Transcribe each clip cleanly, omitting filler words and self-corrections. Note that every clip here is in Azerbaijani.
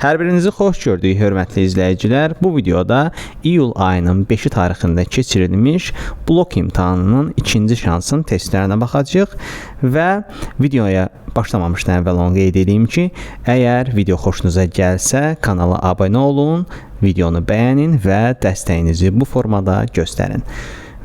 Hər birinizi xoş gördük, hörmətli izləyicilər. Bu videoda iyul ayının 5-i tarixində keçirilmiş blok imtahanının ikinci şansın testlərinə baxacağıq və videoya başlamamışdan əvvəl onu qeyd edeyim ki, əgər video xoşunuza gəlsə, kanala abunə olun, videonu bəyənin və dəstəyinizi bu formada göstərin.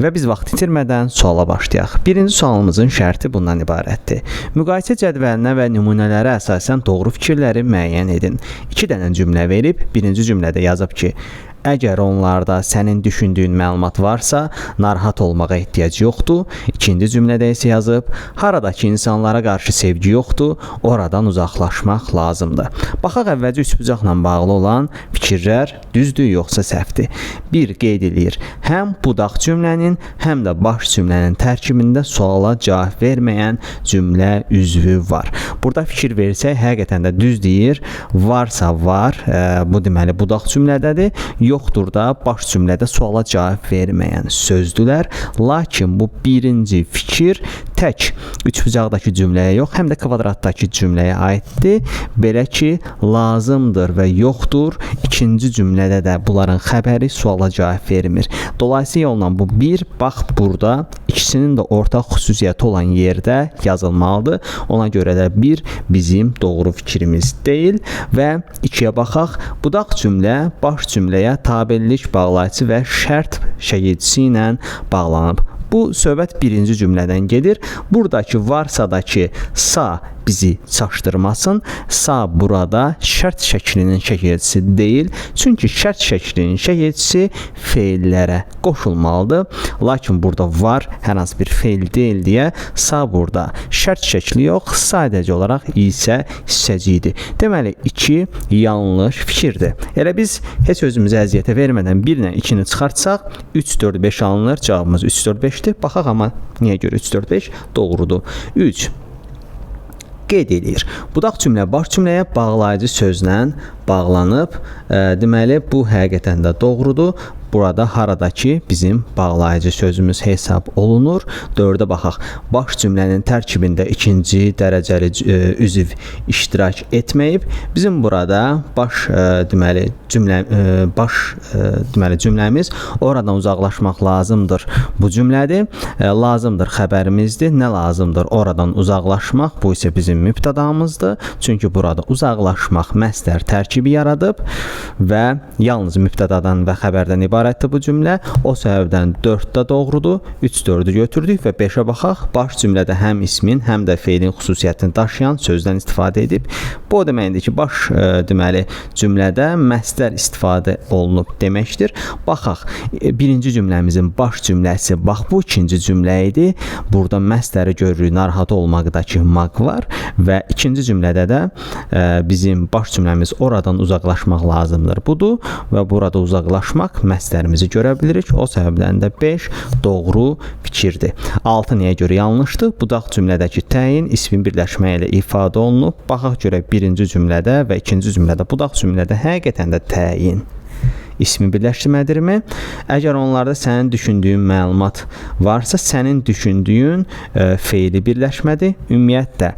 Və biz vaxt itirmədən suala başlayaq. Birinci sualımızın şərti bundan ibarətdir. Müqayisə cədvəlinə və nümunələrə əsasən doğru fikirləri müəyyən edin. 2 dənə cümlə verib, birinci cümlədə yazıb ki, əgər onlarda sənin düşündüyün məlumat varsa, narahat olmağa ehtiyac yoxdur. İkinci cümlədə isə yazıb, haradakı insanlara qarşı sevgi yoxdur, oradan uzaqlaşmaq lazımdır. Baxaq əvvəlcə üçbucaqla bağlı olan fikirlər düzdür yoxsa səhvdir. 1. Qeyd edir, həm budaq cümlənin, həm də baş cümlənin tərkibində suala cavab verməyən cümlə üzvü var. Burada fikir versək, həqiqətən də düz deyir, varsa var, bu deməli budaq cümlədədir. Yoxdur da baş cümlədə suala cavab verməyən sözdülər. Lakin bu birinci fikir tək üçbucaqdakı cümləyə yox, həm də kvadratdakı cümləyə aiddir. Belə ki, lazımdır və yoxdur. İkinci cümlədə də bunların xəbəri suala cavab vermir. Dolayısıyla yolla bu bir, bax burada ikisinin də ortaq xüsusiyyəti olan yerdə yazılmalıdır. Ona görə də bir bizim doğru fikrimiz deyil və 2-yə baxaq. Budaq cümlə baş cümləyə tabellik bağlayıcı və şərt şəkilçisi ilə bağlanıb. Bu söhbət birinci cümlədən gedir. Buradakı varsadakı sa bizi çaşdırmasın. Sa burada şərt şəklinin şəkilçisi deyil. Çünki şərt şəklinin şəkilçisi feillərə qoşulmalıdır. Lakin burada var, hər hansı bir feil deyil deyə sa burada şərt şəkli yox, sadəcə olaraq isə hissəcidir. Deməli 2 yanlış fikirdir. Elə biz heç özümüzə əziyyətə vermədən 1 ilə 2-ni çıxartsaq 3, 4, 5 alınır. Cavabımız 3, 4, 5-dir. Baxaq amma niyə görə 3, 4, 5 doğrudur. 3. Qeyd edir. Budaq cümlə baş cümləyə bağlayıcı sözlə bağlanıb. Deməli, bu həqiqətən də doğrudur. Burada haradakı bizim bağlayıcı sözümüz hesab olunur. 4-ə baxaq. Baş cümlənin tərkibində ikinci dərəcəli üzv iştirak etməyib. Bizim burada baş deməli cümləmiz oradan uzaqlaşmaq lazımdır. Bu cümlədir. Lazımdır xəbərimizdir. Nə lazımdır? Oradan uzaqlaşmaq. Bu isə bizim mübtədamızdır. Çünki burada uzaqlaşmaq məsdər tərkibi yaradıb və yalnız mübtədadan və xəbərdən ibarətdir bu cümlə. O səbəbdən 4-də doğrudur. 3, 4-ü götürdük və 5-ə baxaq. Baş cümlədə həm ismin, həm də feilin xüsusiyyətini daşıyan sözdən istifadə edib. Bu o deməkdir ki, baş deməli cümlədə məsdər istifadə olunub deməkdir. Baxaq, birinci cümləmizin baş cümləsi, bax bu ikinci cümlə idi. Burada məsdəri görürük, narahat olmaqdakı maq var və ikinci cümlədə də bizim baş cümləmiz oradan uzaqlaşmaq lazımdır. Budur və burada uzaqlaşmaq məsdərimizi görə bilirik. O səbəbdən də 5 doğru fikirdir. 6 niyə görə yanlışdır? Budaq cümlədəki təyin ismin birləşmə ilə ifadə olunub. Baxaq görə birinci cümlədə və ikinci cümlədə budaq cümlədə həqiqətən də təyin ismi birləşdirmədirmi? Əgər onlarda sənin düşündüyün məlumat varsa, sənin düşündüyün feili birləşmədir. Ümumiyyətlə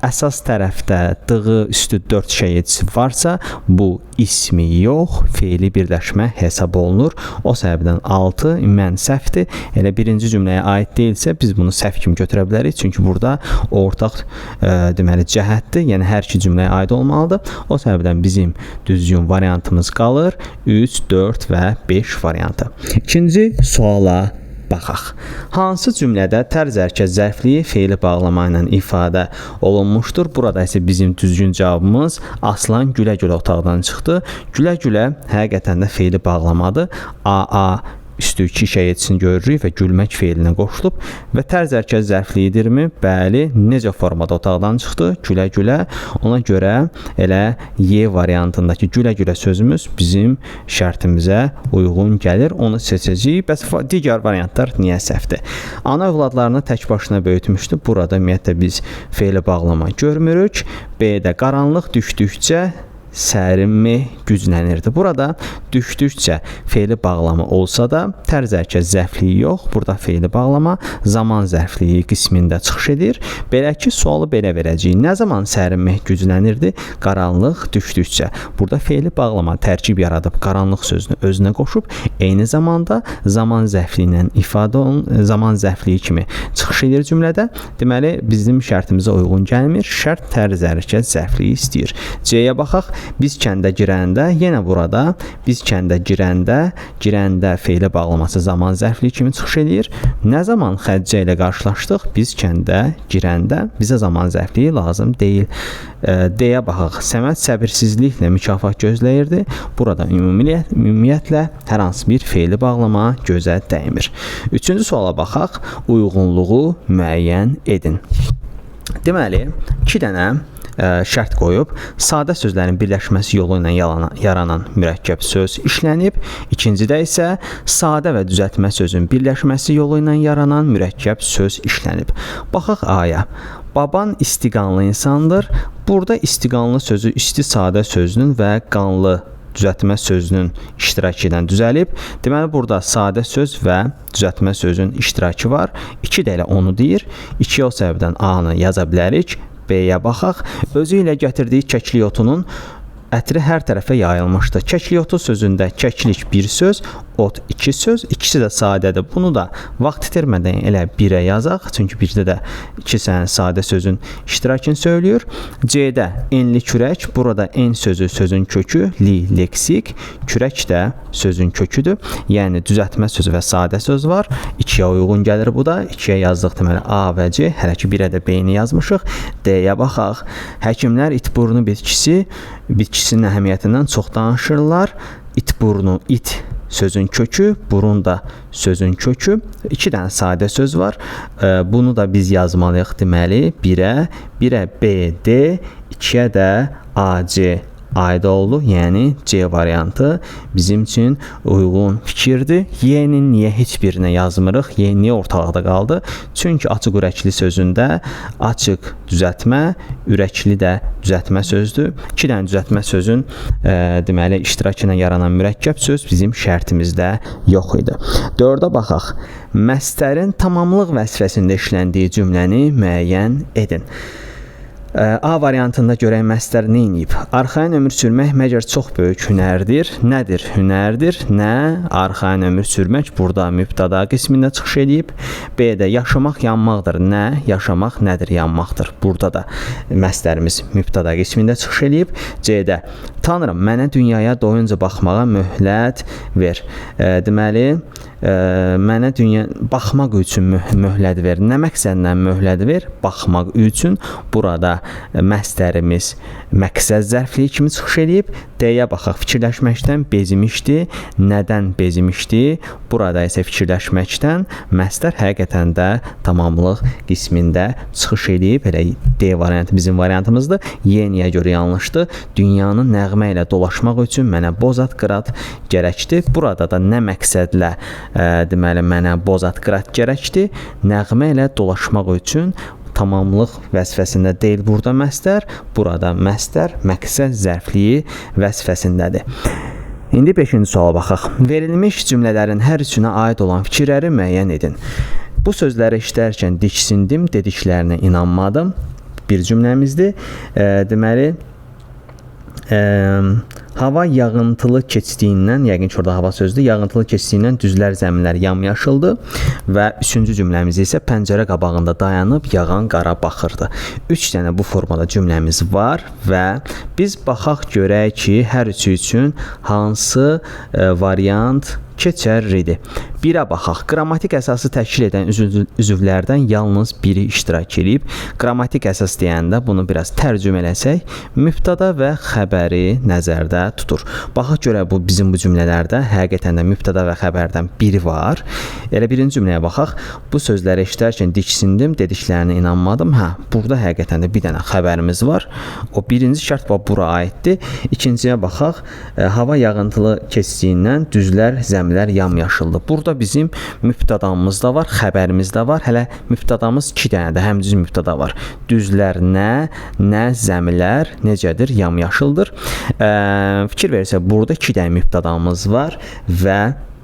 əsas tərəfdə dığı üstü 4 şəkilçisi varsa, bu ismi yox, feili birləşmə hesab olunur. O səbəbdən 6 ümumən səhvdir. Elə birinci cümləyə aid deyilsə, biz bunu səhv kimi götürə bilərik. Çünki burada ortaq deməli cəhətdir. Yəni hər iki cümləyə aid olmalıdır. O səbəbdən bizim düzgün variantımız qalır 3, 4 və 5 variantı. İkinci suala baxaq. Hansı cümlədə tərz hərəkət zərfliyi feili bağlama ilə ifadə olunmuşdur? Burada isə bizim düzgün cavabımız Aslan gülə-gülə otaqdan çıxdı. Gülə-gülə həqiqətən də feili bağlamadır. AA üstü 2 şəkilçisini görürük və gülmək feilinə qoşulub və tərz hərəkət zərfliyidirmi? Bəli, necə formada otaqdan çıxdı? Gülə-gülə. Ona görə elə Y variantındakı gülə-gülə sözümüz bizim şərtimizə uyğun gəlir. Onu seçəcəyik. Bəs digər variantlar niyə səhvdir? Ana övladlarını tək başına böyütmüşdü. Burada ümumiyyətlə biz feili bağlama görmürük. B-də qaranlıq düşdükcə sərin meh güclənirdi. Burada düşdükcə fe'li bağlama olsa da tərz hərəkət zərfliyi yox. Burada fe'li bağlama zaman zərfliyi qismində çıxış edir. Belə ki, sualı belə verəcəyik. Nə zaman sərin meh güclənirdi? Qaranlıq düşdükcə. Burada fe'li bağlama tərkib yaradıb qaranlıq sözünü özünə qoşub, eyni zamanda zaman zərfliyi ilə ifadə olunur, zaman zərfliyi kimi çıxış edir cümlədə. Deməli, bizim şərtimizə uyğun gəlmir. Şərt tərz hərəkət zərfliyi istəyir. C-yə baxaq. Biz kəndə girəndə, yenə burada biz kəndə girəndə fe'li bağlaması zaman zərfliyi kimi çıxış edir. Nə zaman Xədicə ilə qarşılaşdıq? Biz kəndə girəndə bizə zaman zərfliyi lazım deyil. D-yə baxaq. Səməd səbirsizliklə mükafat gözləyirdi. Burada ümumiyyətlə hər hansı bir fe'li bağlama gözə dəymir. Üçüncü suala baxaq. Uyğunluğu müəyyən edin. Deməli, 2 dənə şərt qoyub, sadə sözlərin birləşməsi yolu ilə yaranan mürəkkəb söz işlənib. İkincidə isə sadə və düzəltmə sözün birləşməsi yolu ilə yaranan mürəkkəb söz işlənib. Baxaq A-ya. Baban istiqanlı insandır. Burada istiqanlı sözü isti sadə sözünün və qanlı düzəltmə sözünün iştirakı ilə düzəlib. Deməli, burada sadə söz və düzəltmə sözün iştirakı var. 2 də elə onu deyir. 2 o səbəbdən A-nı yaza bilərik. B-yə baxaq. Özü ilə gətirdiyi kəklik otunun ətri hər tərəfə yayılmışdı. Kəklik otu sözündə kəklik bir söz, ot 2 söz, ikisi də sadədir. Bunu da vaxt itirmədən elə 1-ə yazaq. Çünki 1-də də 2 sadə sözün iştirakını söylüyor. C-də enli kürək. Burada en sözü sözün kökü, li leksik, kürək də sözün köküdür. Yəni düzəltmə sözü və sadə söz var. 2-yə uyğun gəlir bu da. 2-yə yazdıq deməli A və C. Hələ ki 1-ə də B-ni yazmışıq. D-yə baxaq. Həkimlər itburnu bitkisinin əhəmiyyətindən çox danışırlar. İtburnu, it sözün kökü, burun da sözün kökü. 2 dənə sadə söz var. Bunu da biz yazmalıyıq deməli 1-ə B, D, 2-yə də A, C aid oldu. Yəni C variantı bizim üçün uyğun fikirdir. Y-nin niyə heç birinə yazmırıq? Y niyə ortalıqda qaldı? Çünki açıq ürəkli sözündə açıq düzəltmə, ürəkli də düzəltmə sözdür. 2 dənə düzəltmə sözün deməli iştirakı ilə yaranan mürəkkəb söz bizim şərtimizdə yox idi. 4-ə baxaq. Məstərin tamamlıq vəzifəsində işləndiyi cümləni müəyyən edin. A variantında görək məstər nə edib? Arxayın ömür sürmək məgər çox böyük hünərdir. Nədir hünərdir? Nə? Arxayın ömür sürmək burada mübtəda qismində çıxış edib. B-də yaşamaq yanmaqdır. Nə? Yaşamaq nədir? Yanmaqdır. Burada da məstərimiz mübtəda qismində çıxış edib. C-də Tanrım, mənə dünyaya doyunca baxmağa möhlət ver. Deməli, mənə baxmaq üçün möhlət ver. Nə məqsədlə möhlət ver? Baxmaq üçün. Burada məstərimiz məqsəd zərfliyi kimi çıxış edib. D-yə baxaq. Fikirləşməkdən bezimişdi. Nədən bezimişdi? Burada isə fikirləşməkdən məstər həqiqətən də tamamlıq qismində çıxış edib. Elə D variantı bizim variantımızdır. Y-niyə görə yanlışdır. Dünyanın nəğmə ilə dolaşmaq üçün mənə bozat qırat gərəkdir. Burada da nə məqsədlə deməli mənə bozat qırat gərəkdir? Nəğmə ilə dolaşmaq üçün tamamlıq vəzifəsində deyil burada məstər. Burada məstər məqsəd zərfliyi vəzifəsindədir. İndi 5-ci suala baxaq. Verilmiş cümlələrin hər üçünə aid olan fikirləri müəyyən edin. Bu sözləri işlərkən diksindim, dediklərinə inanmadım. Bir cümləmizdir. Deməli, hava yağıntılı keçdiyindən, yəqin ki orada hava sözdür, yağıntılı keçdiyindən düzlər zəminlər yamyaşıldı və 3-cü cümləmiz isə pəncərə qabağında dayanıb yağan qara baxırdı. 3 dənə bu formada cümləmiz var və biz baxaq görək ki, hər üçü üçün hansı variant keçərlidir. 1-ə baxaq. Qrammatik əsası təşkil edən üzvlərdən yalnız biri iştirak edib. Qrammatik əsas deyəndə bunu biraz tərcümə eləsək, mübtəda və xəbəri nəzərdə nəzərdə tutur. Baxaq görək bu bizim bu cümlələrdə həqiqətən də mübtəda və xəbərdən biri var. Elə birinci cümləyə baxaq. Bu sözləri eşidərkən diksindim, dediklərinə inanmadım. Burada həqiqətən də bir dənə xəbərimiz var. O birinci şərt bura aiddir. İkinciyə baxaq. Hava yağıntılı keçdiyindən düzlər, zəmilər yamyaşıldı. Burada bizim mübtədamız da var, xəbərimiz də var. Hələ mübtədamız 2 dənə də həmcüz mübtəda var. Düzlər nə zəmilər necədir? Yamyaşıldır. Fikir verirsə burada 2 dənə mübtədamız var və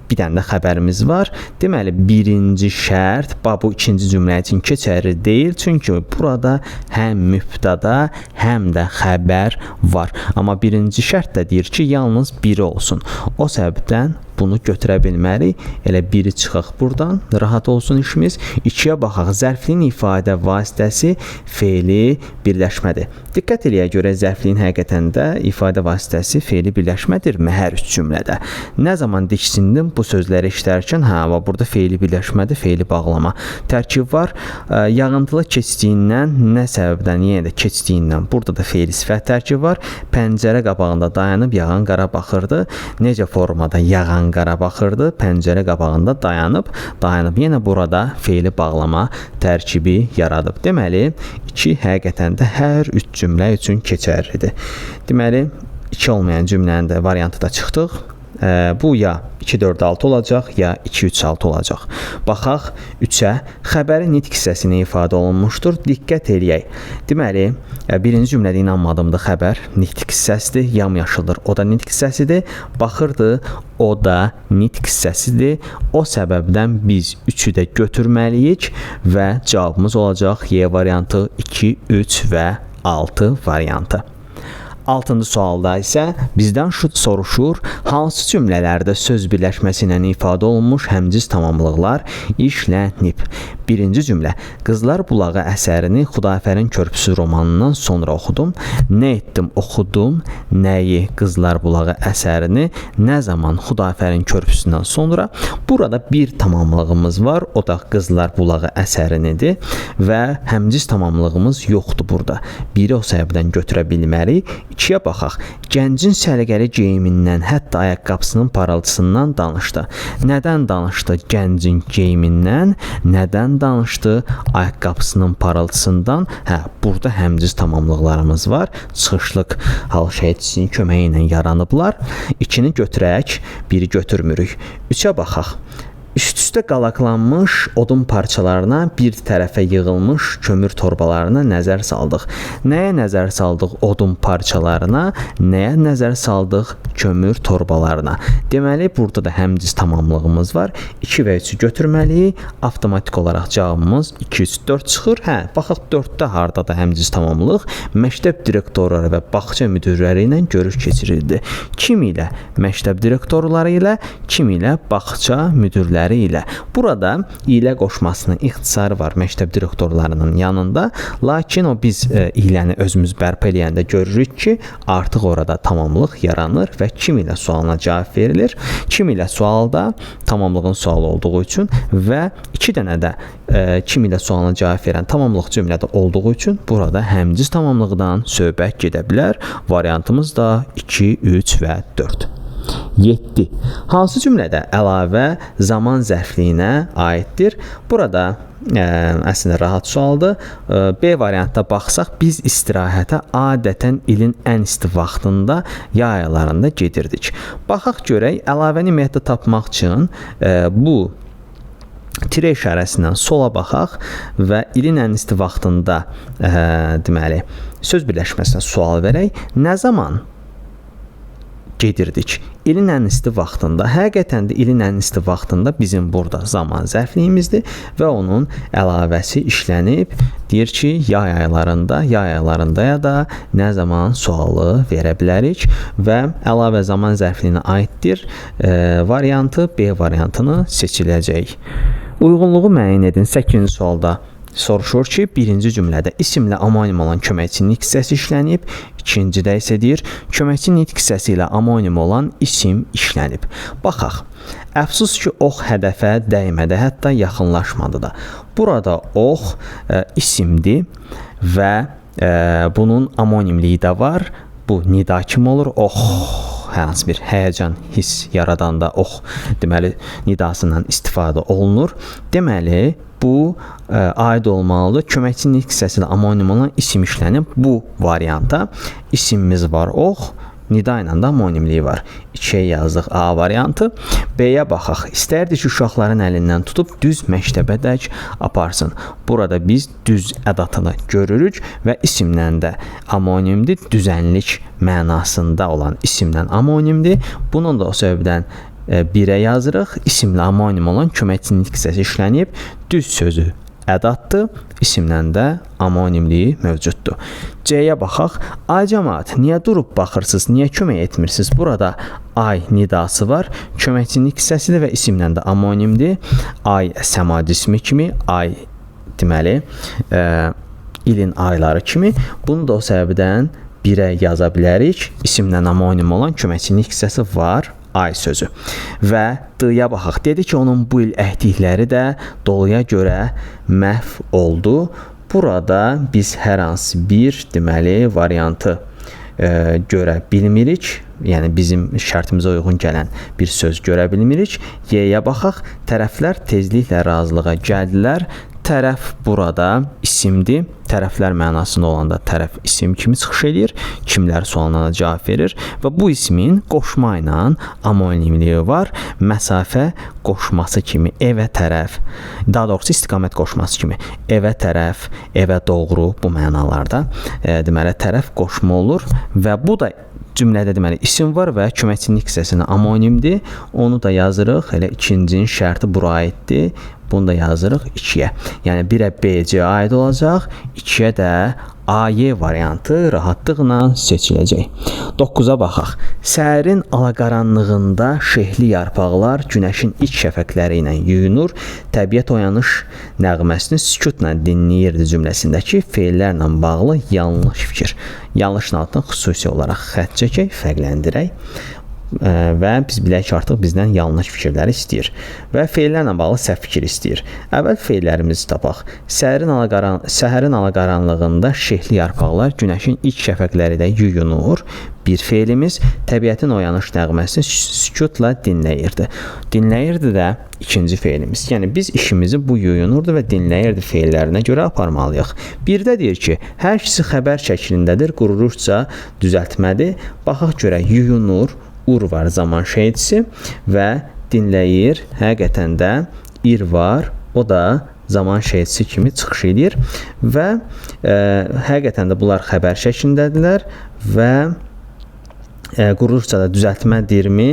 bir dənə də xəbərimiz var. Deməli, birinci şərt bu ikinci cümlə üçün keçərli deyil. Çünki burada həm mübtəda, həm də xəbər var. Amma birinci şərt də deyir ki, yalnız biri olsun. O səbəbdən bunu götürə bilmərik. Elə biri çıxaq buradan. Rahat olsun işimiz. 2-yə baxaq. Zərfliyin ifadə vasitəsi fe'li birləşmədir. Diqqət eləyə görə zərfliyin həqiqətən də ifadə vasitəsi fe'li birləşmədirmi hər üç cümlədə? Nə zaman diksindim bu sözləri işlərkən, burada fe'li birləşmədir, fe'li bağlama. Tərkib var. Yağıntılı keçdiyindən, nə səbəbdən, yenə də keçdiyindən. Burada da fe'li sifət tərkib var. Pəncərə qabağında dayanıb yağan qara baxırdı. Necə formada yağan qara baxırdı, pəncərə qabağında dayanıb yenə burada fe'li bağlama tərkibi yaradıb. Deməli, 2 həqiqətən də hər 3 cümlə üçün keçərlidir. Deməli, 2 olmayan cümlənin də variantı da çıxdıq. Bu ya 2-4-6 olacaq, ya 2-3-6 olacaq. Baxaq 3-ə. Xəbərin nitq hissəsinə ifadə olunmuşdur. Diqqət eləyək. Deməli, birinci cümlədə inanmadımdır xəbər. Nitq hissəsidir, yamyaşıldır. O da nitq hissəsidir. Baxırdı, o da nitq hissəsidir. O səbəbdən biz 3-ü də götürməliyik və cavabımız olacaq Y variantı, 2, 3 və 6 variantı. 6-cı sualda isə bizdən soruşur, hansı cümlələrdə söz birləşməsi ilə ifadə olunmuş həmciz tamamlıqlar işlənib? Birinci cümlə. Qızlar Bulağı əsərini Xudafərin Körpüsü romanından sonra oxudum. Nə etdim? Oxudum. Nəyi? Qızlar Bulağı əsərini. Nə zaman? Xudafərin Körpüsündən sonra. Burada bir tamamlığımız var. O da Qızlar Bulağı əsərinidir və həmciz tamamlığımız yoxdur burada. Biri o səbəbdən götürə bilmərik. 2-yə baxaq. Gəncin səliqəli geyimindən, hətta ayaqqabısının parıltısından danışdı. Nədən danışdı? Gəncin geyimindən. Nədən danışdı? Ayaqqabısının parıltısından. Burada həmciz tamamlıqlarımız var. Çıxışlıq hal şəhidçisinin köməyi ilə yaranıblar. 2-ni götürək, 1-i götürmürük. 3-ə baxaq. Üst-üstə qalaqlanmış odun parçalarına, bir tərəfə yığılmış kömür torbalarına nəzər saldıq. Nəyə nəzər saldıq? Odun parçalarına. Nəyə nəzər saldıq? Kömür torbalarına. Deməli, burada da həmciz tamamlığımız var. 2 və 3-ü götürməliyik. Avtomatik olaraq cavabımız 2, 3, 4 çıxır. Baxaq 4-də harda da həmciz tamamlıq? Məktəb direktorları və bağça müdirləri ilə görüş keçirildi. Kim ilə? Məktəb direktorları ilə, kim ilə? Bağça müdirləri ilə. Burada ilə qoşmasının ixtisarı var məktəb direktorlarının yanında. Lakin o biz iləni özümüz bərpa eləyəndə görürük ki, artıq orada tamamlıq yaranır və kim ilə sualına cavab verilir. Kim ilə sualda tamamlığın sualı olduğu üçün və 2 dənə də kim ilə sualına cavab verən tamamlıq cümlədə olduğu üçün burada həmciz tamamlıqdan söhbət gedə bilər. Variantımız da 2, 3 və 4. 7. Hansı cümlədə əlavə zaman zərfliyinə aiddir? Burada əslində rahat sualdır. B variantda baxsaq, biz istirahətə adətən ilin ən isti vaxtında, yay aylarında gedirdik. Baxaq görək, əlavəni ümumiyyətlə tapmaq üçün bu tire işarəsindən sola baxaq və ilin ən isti vaxtında deməli, söz birləşməsinə sual verək. Nə zaman gedirdik? İlin ən isti vaxtında, həqiqətən də ilin ən isti vaxtında bizim burada zaman zərfliyimizdir və onun əlavəsi işlənib. Deyir ki, yay aylarında ya da nə zaman sualı verə bilərik və əlavə zaman zərfliyinə aiddir. Variantı B variantını seçiləcək. Uyğunluğu müəyyən edin. 8-ci sualda soruşur ki, birinci cümlədə isimlə amonim olan köməkçi nitq hissəsi işlənib, ikincidə isə deyir, köməkçi nitq hissəsi ilə amonim olan isim işlənib. Baxaq, əfsus ki, ox hədəfə dəymədi, hətta yaxınlaşmadı da. Burada ox isimdir və bunun amonimliyi də var. Bu nida kimi olur, ox. hər hansı bir həyəcan, hiss yaradanda ox deməli nidasından istifadə olunur. Deməli bu aid olmalıdır. Köməkçi nitq hissəsində amonim olan isim işlənib. Bu varianta isimimiz var ox, nida ilə də amonimliyi var. 2-yə yazdıq A variantı. B-yə baxaq. İstərdik ki, uşaqların əlindən tutub düz məktəbədək aparsın. Burada biz düz ədatını görürük və isimdən də amonimdir. Düzənlik mənasında olan isimdən amonimdir. Bunun da o səbəbdən 1-ə yazırıq. İsimlə amonim olan köməkçi nitq hissəsi işlənib. Düz sözü ədatdır. İsimdən də amonimliyi mövcuddur. C-yə baxaq. Ay cəmaət, niyə durub baxırsınız? Niyə kömək etmirsiniz? Burada ay nidası var. Köməkçi nitq hissəsidir və isimdən də amonimdir. Ay səma cismi kimi, ay deməli ilin ayları kimi. Bunu da o səbəbdən 1-ə yaza bilərik. İsimdən amonim olan köməkçi nitq hissəsi var. Ay sözü. Və D-yə baxaq. Dedi ki, onun bu il əhdikləri də doluya görə məhv oldu. Burada biz hər hansı bir deməli variantı görə bilmirik. Yəni bizim şərtimizə uyğun gələn bir söz görə bilmirik. Y-yə baxaq. Tərəflər tezliklə razılığa gəldilər. Tərəf burada isimdir. Tərəflər mənasında olanda tərəf isim kimi çıxış edir. Kimlər sualına cavab verir və bu ismin qoşma ilə amonimliyi var. Məsafə qoşması kimi evə tərəf, daha doğrusu istiqamət qoşması kimi evə tərəf, evə doğru bu mənalarda deməli tərəf qoşma olur və bu da cümlədə deməli isim var və köməkçi nitq hissəsinə amonimdir. Onu da yazırıq. Elə ikincinin şərti bura aiddir. Bunu da yazırıq 2-yə. Yəni 1-ə B-C aid olacaq, 2-yə də A-Y variantı rahatlıqla seçiləcək. 9-a baxaq. Səhərin alaqaranlığında şehli yarpaqlar günəşin ilk şəfəqləri ilə yuyunur. Təbiət oyanış nəğməsini sükutla dinləyirdi cümləsindəki feillərlə bağlı yanlış fikir. Yanlışın altına xüsusi olaraq xətt çəkək, fərqləndirək. Və biz bilək ki, artıq bizdən yanlış fikirləri istəyir və feillərlə bağlı səhv fikir istəyir. Əvvəl feillərimizi tapaq. Səhərin alaqaranlığında şehli yarpaqlar günəşin ilk şəfəqləri ilə yuyunur. Bir feilimiz təbiətin oyanış nəğməsini sükutla dinləyirdi. Dinləyirdi də ikinci feilimiz. Yəni biz işimizi bu yuyunurdu və dinləyirdi feillərinə görə aparmalıyıq. Bir də deyir ki, hər ikisi xəbər şəklindədir, qurursa düzəltmədir. Baxaq görə yuyunur, ur var zaman şəhidsi və dinləyir, həqiqətən də ir var, o da zaman şəhidsi kimi çıxış edir və həqiqətən də bunlar xəbər şəklindədirlər və qurursa da düzəltmədirmi?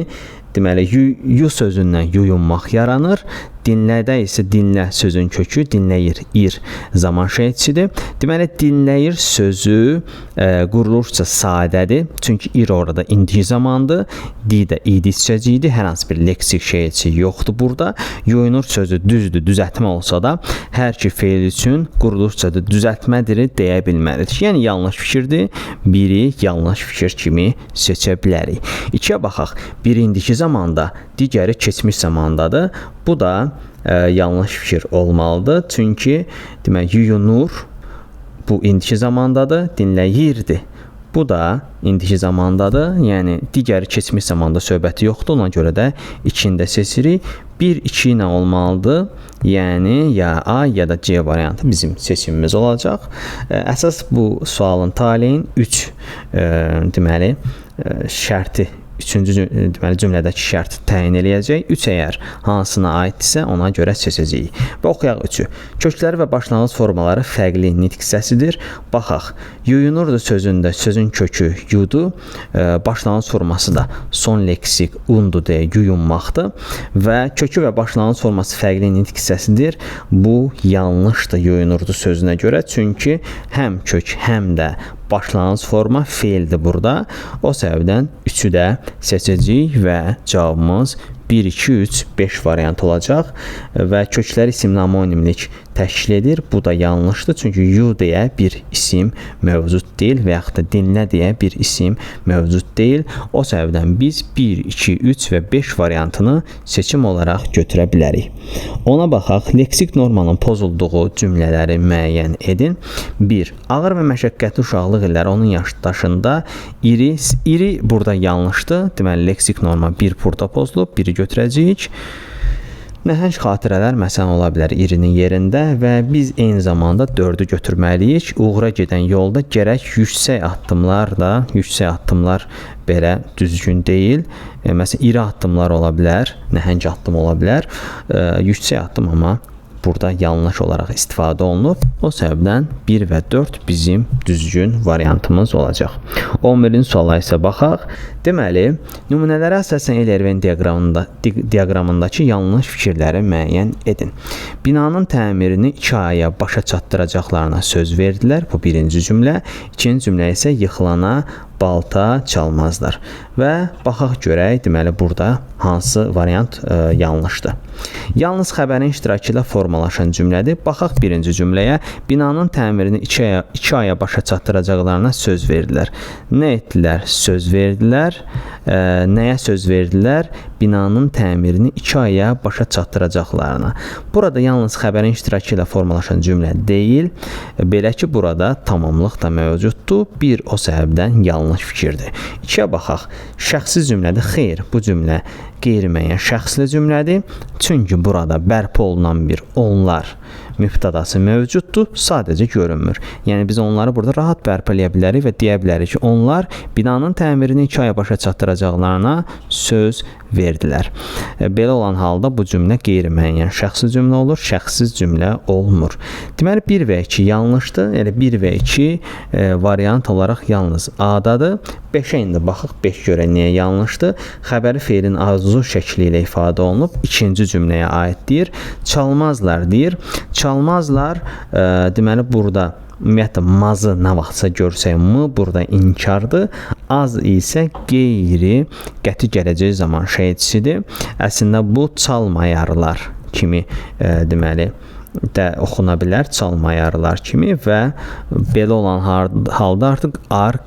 Deməli, yu sözündən yuyunmaq yaranır. Dinlədə isə dinlə sözün kökü, dinləyir, ir zaman şəhidsidir. Deməli, dinləyir sözü qurulursa sadədir. Çünki ir orada indiki zamandır. Di də idi sözüydü. Hər hansı bir leksik şəhidsi yoxdur burada. Yuyunur sözü düzdür, düzəltmə olsa da hər iki feil üçün qurulursa da düzəltmədir deyə bilmərik. Yəni, yanlış fikirdir. Biri yanlış fikir kimi seçə bilərik. 2-yə baxaq. Biri indiki zamanda, digəri keçmiş zamandadır. Bu da yanlış fikir olmalıdır. Çünki demək yuyunur bu indiki zamandadır, dinləyirdi. Bu da indiki zamandadır. Yəni digəri keçmiş zamanda söhbəti yoxdur. Ona görə də 2-ni də seçirik. 1-2 ilə olmalıdır. Yəni ya A ya da C variantı bizim seçimimiz olacaq. Əsas bu sualın taleyin 3 deməli şərti, üçüncü deməli cümlədəki şərt təyin eləyəcək. 3 əgər hansına aiddirsə, ona görə seçəcəyik. Və oxuyaq 3-ü. Kökləri və başlanğıc formaları fərqli nitq hissəsidir. Baxaq. Yuyunurdu sözündə sözün kökü yudu, başlanğıc forması da son leksik undu deyə yuyunmaqdır və kökü və başlanğıc forması fərqli nitq hissəsidir. Bu yanlışdır yuyunurdu sözünə görə. Çünki həm kök, həm də başlanğıc forma feildir burada. O səbəbdən 3-ü də seçəcəyik və cavabımız 1, 2, 3, 5 variant olacaq və köklər isimli homonimlik təşkil edir. Bu da yanlışdır, çünki you deyə bir isim mövcud deyil və yaxud da dinlə deyə bir isim mövcud deyil. O səbəbdən biz 1, 2, 3 və 5 variantını seçim olaraq götürə bilərik. Ona baxaq, leksik normanın pozulduğu cümlələri müəyyən edin. 1. Ağır və məşəqqətli uşaqlıq illəri onun yaşdaşında iri burada yanlışdır. Deməli, leksik norma 1 burada pozulub, 1-i götürəcəyik. Nəhəng xatirələr məsələn ola bilər irinin yerində və biz eyni zamanda 4-ü götürməliyik. Uğura gedən yolda gərək yüksək addımlar belə düzgün deyil. Məsələn, iri addımlar ola bilər, nəhəng addım ola bilər. Yüksək addım amma burada yanlış olaraq istifadə olunub. O səbəbdən 1 və 4 bizim düzgün variantımız olacaq. 11-ci suala isə baxaq. Deməli, nümunələrə əsasən Eylerven diaqramındakı yanlış fikirləri müəyyən edin. Binanın təmirini 2 aya başa çatdıracaqlarına söz verdilər. Bu birinci cümlə. İkinci cümlə isə yıxılana balta çalmazlar. Və baxaq görək, deməli, burada hansı variant yanlışdır. Yalnız xəbərin iştirakı ilə formalaşan cümlədir. Baxaq birinci cümləyə. Binanın təmirini 2 aya başa çatdıracaqlarına söz verdilər. Nə etdilər? Söz verdilər. Nəyə söz verdilər? Binanın təmirini 2 aya başa çatdıracaqlarına. Burada yalnız xəbərin iştirakı ilə formalaşan cümlə deyil. Belə ki, burada tamamlıq da mövcuddur. Bir o səbəbdən yanlış fikirdir. 2-yə baxaq. Şəxsi cümlədir. Xeyr, bu cümlə qeyri-müəyyən şəxsli cümlədir. Çünki burada bərpa olunan bir onlar mübtədası mövcuddur, sadəcə görünmür. Yəni biz onları burada rahat bərpa eləyə bilərik və deyə bilərik ki, onlar binanın təmirini 2 aya başa çatdıracaqlarına söz verdilər. Belə olan halda bu cümlə qeyri-müəyyən şəxsi cümlə olur, şəxsiz cümlə olmur. Deməli 1 və 2 yanlışdır. Yəni 1 və 2 variant olaraq yalnız A-dadır. 5-ə indi baxaq, 5 görə niyə yanlışdır? Xəbəri feilin arzu şəkli ilə ifadə olunub, ikinci cümləyə aiddir. Çalmazlar deyir. Çalmazlar, deməli burada ümumiyyətlə mazı nə vaxtsa görsək m burada inkardır. Az isə qeyri qəti gələcək zaman şəhidçisidir. Əslində bu çalmayarlar kimi deməli də oxuna bilər, çalmayarlar kimi və belə olan halda artıq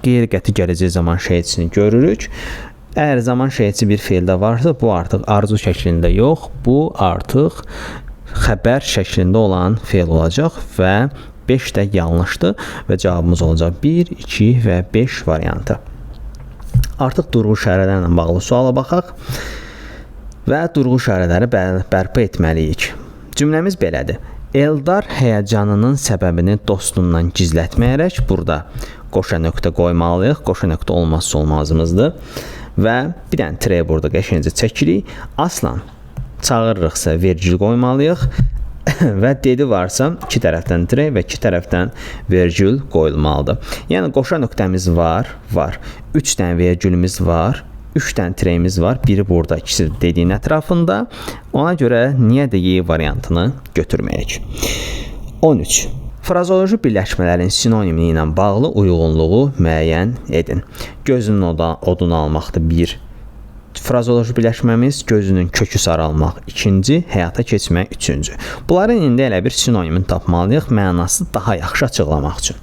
qeyri-qəti gələcək zaman şəhidçisini görürük. Əgər zaman şəhidçi bir feildə varsa, bu artıq arzu şəklində yox, bu artıq xəbər şəklində olan feil olacaq və 5 də yanlışdır və cavabımız olacaq 1, 2 və 5 variantı. Artıq durğu işarələrlə bağlı suala baxaq və durğu işarələri bərpa etməliyik. Cümləmiz belədir. Eldar həyəcanının səbəbini dostundan gizlətməyərək burada qoşa nöqtə qoymalıyıq. Qoşa nöqtə olmazsa olmazımızdır və bir dənə tirə burada qəşəngcə çəkirik. Aslan çağırırıqsa vergül qoymalıyıq və dedi varsa 2 tərəfdən tirə və 2 tərəfdən vergül qoyulmalıdır. Yəni qoşa nöqtəmiz var. 3 dənə vergülümüz var. 3 dənə tirəyimiz var. Biri burada, ikisi dediyin ətrafında. Ona görə niyə də Y variantını götürməyək. 13. Frazoloji birləşmələrin sinonimi ilə bağlı uyğunluğu müəyyən edin. Gözünün odunu almaqdır 1. Frazoloji birləşməmiz gözünün kökü saralmaq 2-ci, həyata keçmək 3-cü. Bunların indi elə bir sinonimini tapmalıyıq, mənası daha yaxşı açıqlamaq üçün.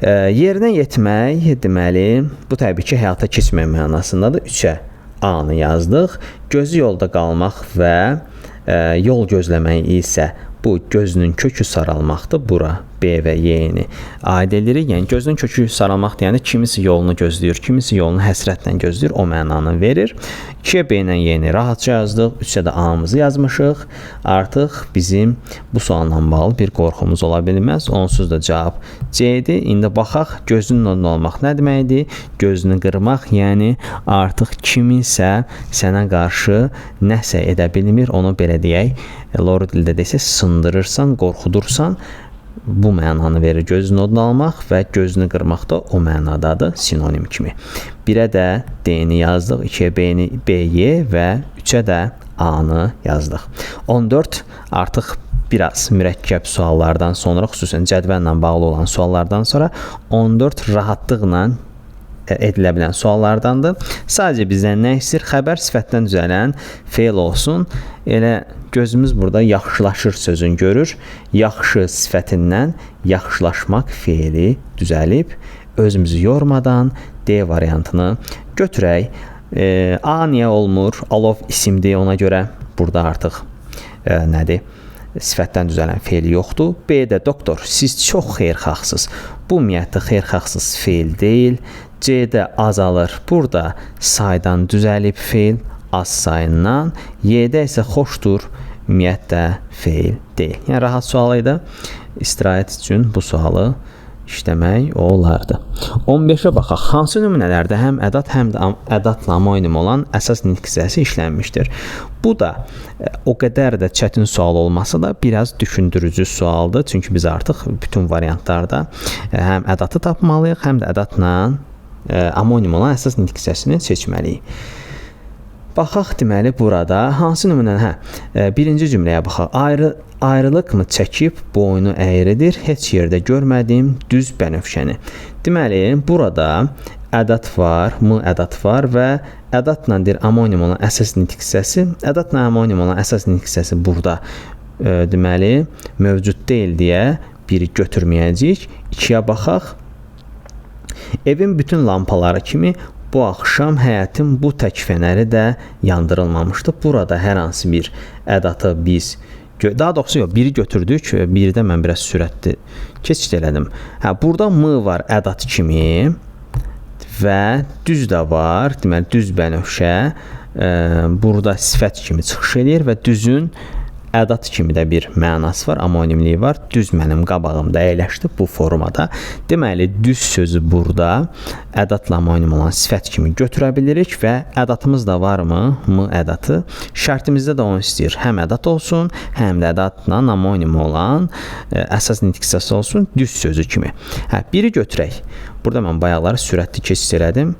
Yerinə yetmək, deməli, bu təbii ki, həyata keçmək mənasındadır. 3-ə A-nı yazdıq. Gözü yolda qalmaq və yol gözləmək isə bu gözünün kökü saralmaqdır. Bura B və Y-ni aid edirik. Yəni gözünün kökü saralmaq deyəndə kimisi yolunu gözləyir, kimisi yolunu həsrətlə gözləyir, o mənanı verir. 2-yə B ilə Y-ni rahatca yazdıq, 3-ə də A-mızı yazmışıq. Artıq bizim bu sualla bağlı bir qorxumuz ola bilməz. Onsuz da cavab C-dir. İndi baxaq, gözünün odunu olmaq nə deməkdir? Gözünü qırmaq, yəni artıq kiminsə sənə qarşı nəsə edə bilmir, onu belə deyək. Lori dildə desə, sındırırsan, qorxudursan, bu mənanı verir gözünün odunu almaq və gözünü qırmaq da o mənadadır, sinonim kimi. 1-ə də D-ni yazdıq, 2-yə B-Y və 3-ə də A-nı yazdıq. 14 artıq biraz mürəkkəb suallardan sonra, xüsusən cədvəllə bağlı olan suallardan sonra 14 rahatlıqla edilə bilən suallardandır. Sadəcə bizdən nə istəyir? Xəbər sifətdən düzələn fe'l olsun. Elə gözümüz burada yaxşılaşır sözün görür. Yaxşı sifətindən yaxşılaşmaq fe'li düzəlib. Özümüzü yormadan D variantını götürək. A niyə olmur? Alov isimdir, ona görə burada artıq nədir? Sifətdən düzələn fe'l yoxdur. B-də doktor, siz çox xeyirxahsınız. Bu ümumiyyətlə xeyirxahsız fe'l deyil. C-də azalır. Burada saydan düzəlib fe'l az sayından. Y-də isə xoşdur. Ümumiyyətlə fe'l deyil. Yəni rahat sual idi. İstirahət üçün bu sualı işləmək olardı. 15-ə baxaq. Hansı nümunələrdə həm ədat, həm də ədatla amonim olan əsas nitq hissəsi işlənmişdir? Bu da o qədər də çətin sual olmasa da biraz düşündürücü sualdır. Çünki biz artıq bütün variantlarda həm ədatı tapmalıyıq, həm də ədatla amonim olan əsas nitq hissəsini seçməliyik. Baxaq deməli burada hansı nümunə? Birinci cümləyə baxaq. Ayrılıq mı çəkib boynu əyridir, heç yerdə görmədim düz bənövşəni. Deməli, burada ədat var, mı ədat var və ədatla amonim olan əsas nitq hissəsi, ədatla amonim olan əsas nitq hissəsi burada deməli mövcud deyil deyə biri götürməyəcəyik. 2-yə baxaq. Evin bütün lampaları kimi bu axşam həyətin bu tək fənəri də yandırılmamışdı. Burada hər hansı bir ədatı biz daha doğrusu yox, biri götürdük, biri də mən biraz sürətli keçid elədim. Burada mı var ədat kimi və düz də var, deməli düz bənövşə burada sifət kimi çıxış edir və düzün ədat kimi də bir mənası var, amonimliyi var. Düz mənim qabağımda əyləşdi bu formada. Deməli, düz sözü burada ədatla amonim olan sifət kimi götürə bilirik və ədatımız da varmı? Mı ədatı. Şərtimizdə də onu istəyir. Həm ədat olsun, həm də ədatla amonim olan əsas nitq hissəsi olsun, düz sözü kimi. Biri götürək. Burada mən bayaqları sürətli keçid elədim.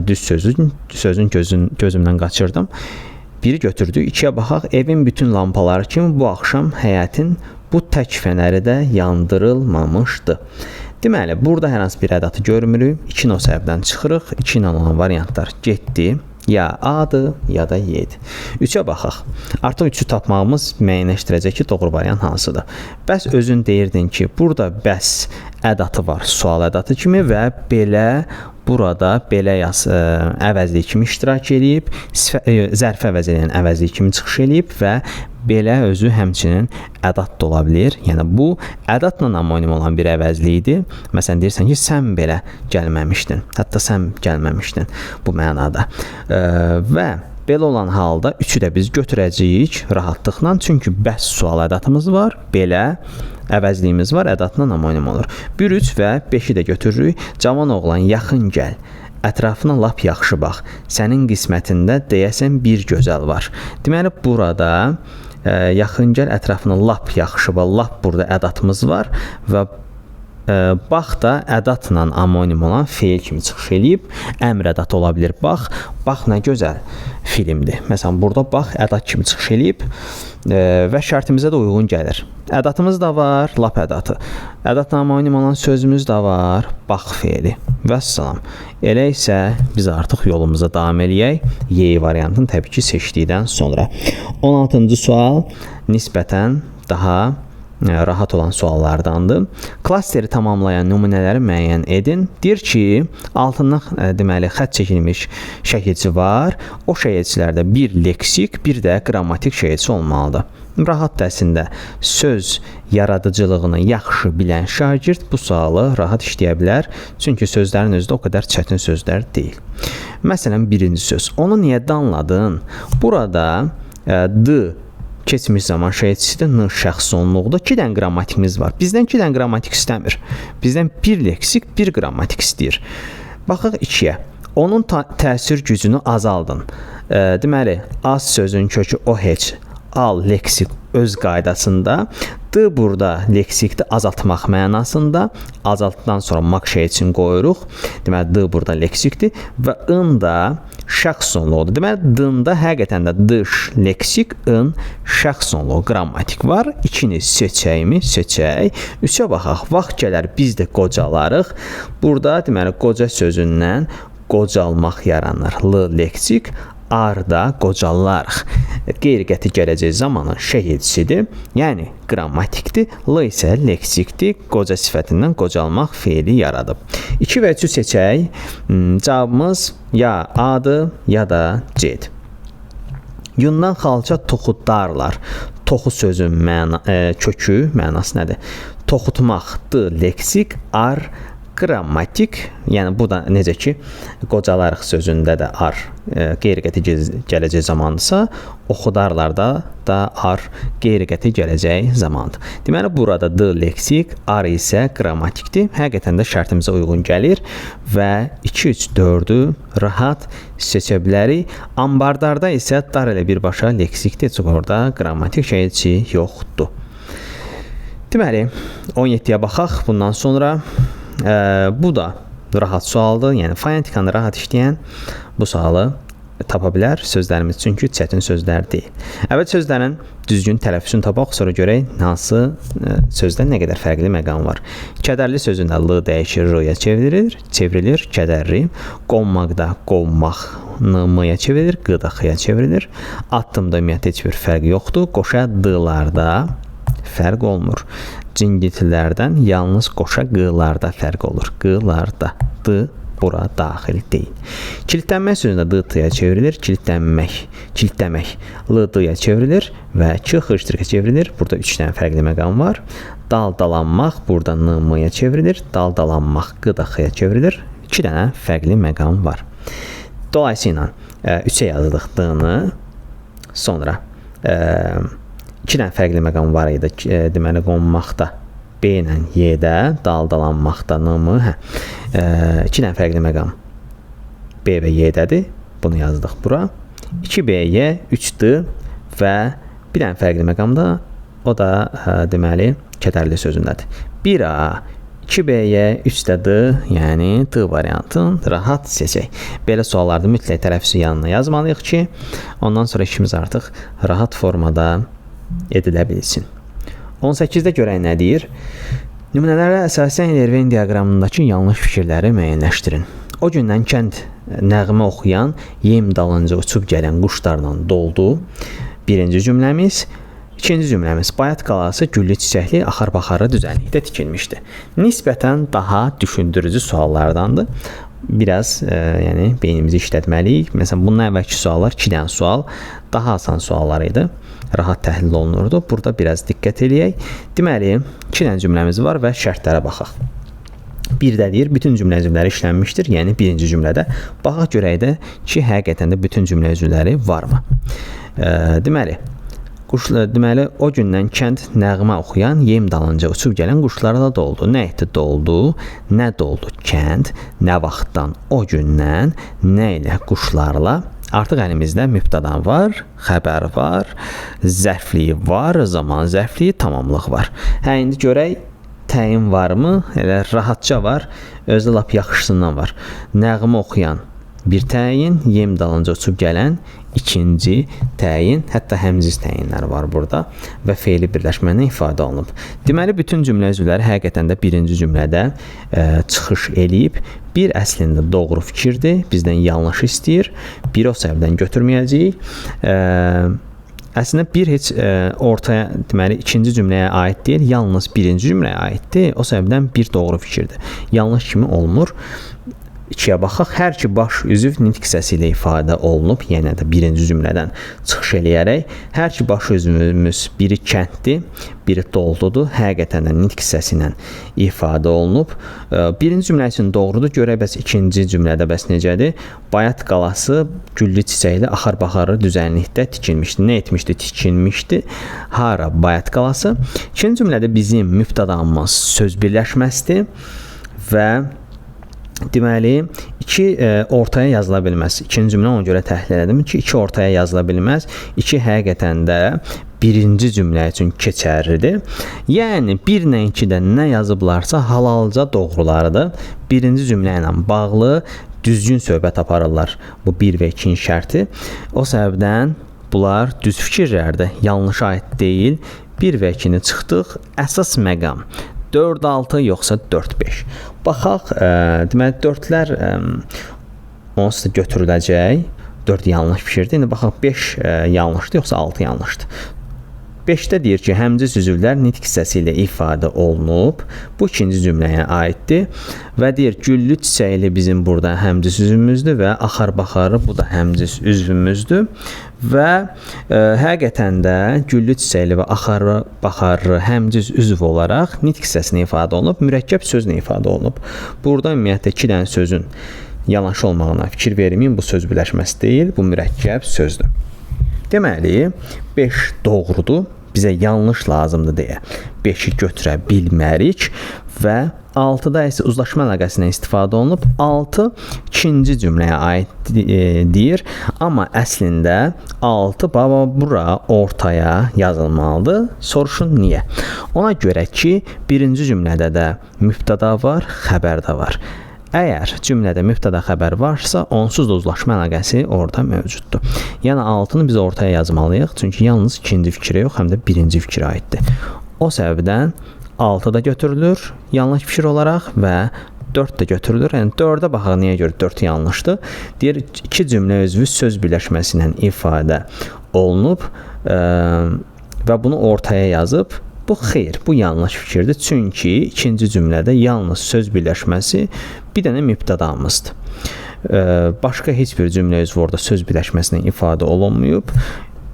Düz sözün gözümdən qaçırdım. Biri götürdük. 2-yə baxaq. Evin bütün lampaları kimi bu axşam həyətin bu tək fənəri də yandırılmamışdı. Deməli, burada hər hansı bir ədatı görmürük. 2 o səbəbdən çıxırıq. 2 ilə olan variantlar getdi. Ya A-dır, ya da Y-dir. 3-ə baxaq. Artıq 3-ü tapmağımız müəyyənləşdirəcək ki, doğru variant hansıdır. Bəs özün deyirdin ki, burada bəs ədatı var, sual ədatı kimi və belə burada belə əvəzlik kimi iştirak edib, zərf əvəz edən əvəzlik kimi çıxış edib və belə özü həmçinin ədat da ola bilir. Yəni bu ədatla amonim olan bir əvəzlikdir. Məsələn deyirsən ki, sən belə gəlməmişdin. Hətta sən gəlməmişdin bu mənada. Və belə olan halda 3-ü də biz götürəcəyik rahatlıqla. Çünki bəs sual ədatımız var, belə əvəzliyimiz var, ədatla amonim olur. 1, 3 və 5-i də götürürük. Cavan oğlan, yaxın gəl. Ətrafına lap yaxşı bax. Sənin qismətində deyəsən bir gözəl var. Deməli, burada yaxın gəl, ətrafına lap yaxşı bax. Lap burada ədatımız var və bax da ədatla amonim olan fe'l kimi çıxış edib. Əmr ədat ola bilir. Bax nə gözəl filmdir. Məsələn, burada bax ədat kimi çıxış edib və şərtimizə də uyğun gəlir. Ədatımız da var, lap ədatı. Ədatla amonim olan sözümüz də var, bax fe'li. Vəssalam. Elə isə biz artıq yolumuza davam eləyək. Y variantını təbii ki seçdikdən sonra. 16-cı sual nisbətən daha rahat olan suallardandır. Klasteri tamamlayan nümunələri müəyyən edin. Deyir ki, altından deməli xətt çəkilmiş şəkilçi var. O şəkilçilərdə bir leksik, bir də qrammatik şəkilçi olmalıdır. Rahat dərsində söz yaradıcılığını yaxşı bilən şagird bu sualı rahat işləyə bilər. Çünki sözlərin özü də o qədər çətin sözlər deyil. Məsələn, birinci söz. Onu niyə danladın? Burada d keçmiş zaman şəkilçisidir, n şəxs sonluqda 2 dənə qrammatikimiz var. Bizdən 2 dənə qrammatik istəmir. Bizdən bir leksik, bir qrammatik istəyir. Baxaq 2-yə. Onun təsir gücünü azaldın. Deməli, az sözün kökü o heç, al leksik öz qaydasında D burada leksikdir, azaltmaq mənasında. Azaltdıqdan sonra maq şey üçün qoyuruq. Deməli, D burada leksikdir və ın da şəxs sonluğudur. Deməli, D-da həqiqətən də dış leksik, ın şəxs sonluğu qrammatik var. İkini seçəyimi? Seçək. 3-ə baxaq. Vaxt gələr biz də qocalarıq. Burada deməli, qoca sözündən qocalmaq yaranır. L leksik, arda qocalarıq. Qeyri-qəti gələcək zamanın şəhidçisidir. Yəni qrammatikdir. L isə leksikdir. Qoca sifətindən qocalmaq feili yaradıb. 2 və 3-ü seçək. Cavabımız ya A-dır, ya da C-dir. Yundan xalça toxudarlar. Toxu sözün kökü mənası nədir? Toxutmaqdır leksik, ar qrammatik, yəni bu da necə ki qocalarıq sözündə də ar qeyri-qəti gələcək zamandırsa, oxudarlarda da ar qeyri-qəti gələcək zamandır. Deməli, burada D leksik, ar isə qrammatikdir. Həqiqətən də şərtimizə uyğun gəlir və 2, 3, 4-ü rahat seçə bilərik. Ambardarda isə dar ilə birbaşa leksikdir, çünki orada qrammatik şəhidçi yoxdur. Deməli, 17-yə baxaq bundan sonra. Bu da rahat sualdır. Yəni fonetikanı rahat işləyən bu sualı tapa bilər sözlərimiz, çünki çətin sözlər deyil. Əvvəl sözlərin düzgün tələffüzünü tapaq, sonra görək hansı sözdə nə qədər fərqli məqam var. Kədərli sözündə L dəyişir, R-ya çevrilir, kədərli. Qonmaqda qonmaq M-ya çevrilir, Q da X-ya çevrilir. Addımda ümumiyyətlə heç bir fərq yoxdur. Qoşa D-larda fərq olmur. Cingiltilərdən yalnız qoşa Q-larda fərq olur. Q-larda. D bura daxil deyil. Kilitlənmək sözündə D T-ya çevrilir. Kilitləmək L D-ya çevrilir və Q X-ya çevrilir. Burada 3 dənə fərqli məqam var. Daldalanmaq burada N M-ya çevrilir. Daldalanmaq Q da X-ya çevrilir. 2 dənə fərqli məqam var. Dolayısıyla 3-ə yazdıq D-nı. Sonra 2 dənə fərqli məqam var idi. Deməli, qonmaqda B ilə Y-də, daldalanmaqda N-mı? 2 dənə fərqli məqam B və Y-dədir. Bunu yazdıq bura. 2B-Y, 3D və bir dənə fərqli məqam da, o da deməli, kədərli sözündədir. 1A, 2B-yə, 3D, yəni D variantın rahat seçək. Belə suallarda mütləq tələffüzü yanına yazmalıyıq ki, ondan sonra işimiz artıq rahat formada edilə bilsin. 18-də görək nə deyir? Nümunələrə əsasən Lerven diaqramındakı yanlış fikirləri müəyyənləşdirin. O gündən kənd nəğmə oxuyan, yem dalınca uçub gələn quşlarla doldu. Birinci cümləmiz. İkinci cümləmiz. Bayat qalası güllü çiçəkli axar-baxarı düzənlikdə tikilmişdi. Nisbətən daha düşündürücü suallardandır. Biraz yəni beynimizi işlətməliyik. Məsələn, bundan əvvəlki suallar 2 dənə sual, daha asan suallar idi. Rahat təhlil olunurdu. Burada biraz diqqət eləyək. Deməli, 2 dənə cümləmiz var və şərtlərə baxaq. Bir də deyir, bütün cümlə üzvləri işlənmişdir. Yəni, birinci cümlədə. Baxaq görək də ki, həqiqətən də bütün cümlə üzvləri varmı? Deməli, o gündən kənd nəğmə oxuyan, yem dalınca uçub gələn quşlarla doldu. Nə etdi? Doldu. Nə doldu? Kənd. Nə vaxtdan? O gündən. Nə ilə? Quşlarla. Artıq əlimizdə mübtədan var, xəbər var, zərfliyi var, zaman zərfliyi, tamamlıq var. İndi görək, təyin varmı? Elə rahatca var, özü lap yaxşısından var. Nəğmə oxuyan bir təyin, yem dalınca uçub gələn ikinci təyin, hətta həmziz təyinlər var burada və feili birləşməni ifadə olunub. Deməli, bütün cümlə üzvləri həqiqətən də birinci cümlədə çıxış eləyib. Bir əslində doğru fikirdir, bizdən yanlış istəyir. Biri o səbəbdən götürməyəcəyik. Əslində bir heç ortaya, deməli, ikinci cümləyə aid deyil, yalnız birinci cümləyə aiddir. O səbəbdən bir doğru fikirdir. Yanlış kimi olmur. 2-yə baxaq. Hər iki baş üzv nitq hissəsi ilə ifadə olunub, yəni də birinci cümlədən çıxış eləyərək. Hər iki baş üzvümüz biri kənddir, biri doldudur. Həqiqətən də nitq hissəsi ilə ifadə olunub. Birinci cümlə üçün doğrudur. Görək bəs ikinci cümlədə bəs necədir? Bayat qalası güllü çiçəkli axar-baxarı düzənlikdə tikilmişdi. Nə etmişdi? Tikilmişdi. Hara? Bayat qalası. İkinci cümlədə bizim mübtədamız söz birləşməsidir və Deməli, 2 ortaya yazıla bilməz. İkinci cümlə ona görə təhlil elədim ki, 2 ortaya yazıla bilməz. 2 həqiqətən də birinci cümlə üçün keçərlidir. Yəni 1 ilə 2-də nə yazıblarsa halalca doğrulardır. Birinci cümlə ilə bağlı düzgün söhbət aparırlar. Bu 1 və 2-nin şərti. O səbəbdən bunlar düz fikirlərdir. Yanlışa aid deyil. 1 və 2-ni çıxdıq. Əsas məqam 4-6 yoxsa 4-5. Baxaq, deməli 4-lər onsuz da götürüləcək. 4 yanlış fikirdir. İndi baxaq 5 yanlışdır yoxsa 6 yanlışdır. 5-də deyir ki, həmciz üzvlər nitq hissəsi ilə ifadə olunub. Bu ikinci cümləyə aiddir. Və deyir, güllü çiçəkli bizim burada həmciz üzvümüzdür və axar-baxarı bu da həmciz üzvümüzdür. Və həqiqətən də güllü çiçəkli və axar-baxarı həmciz üzv olaraq nitq hissəsində ifadə olunub, mürəkkəb sözlə ifadə olunub. Burada ümumiyyətlə 2 dənə sözün yanaşı olmağına fikir verməyin, bu söz birləşməsi deyil, bu mürəkkəb sözdür. Deməli, 5 doğrudur, bizə yanlış lazımdır deyə 5-i götürə bilmərik və 6-da isə uzlaşma əlaqəsindən istifadə olunub. 6 ikinci cümləyə aid deyir, amma əslində 6 bura ortaya yazılmalıdır. Soruşun niyə? Ona görə ki, birinci cümlədə də mübtəda var, xəbər də var. Əgər cümlədə mübtəda xəbər varsa, onsuz da uzlaşma əlaqəsi orada mövcuddur. Yəni 6-nı biz ortaya yazmalıyıq, çünki yalnız ikinci fikrə yox, həm də birinci fikrə aiddir. O səbəbdən 6 da götürülür yanlış fikir olaraq və 4 də götürülür. Yəni 4-ə baxaq, niyə görə 4 yanlışdır? Deyir, 2 cümlə özvü söz birləşməsi ilə ifadə olunub və bunu ortaya yazıb. Bu xeyr, bu yanlış fikirdir. Çünki ikinci cümlədə yalnız söz birləşməsi bir dənə mübtədamızdır. Başqa heç bir cümlə özü orada söz birləşməsindən ifadə olunmayıb.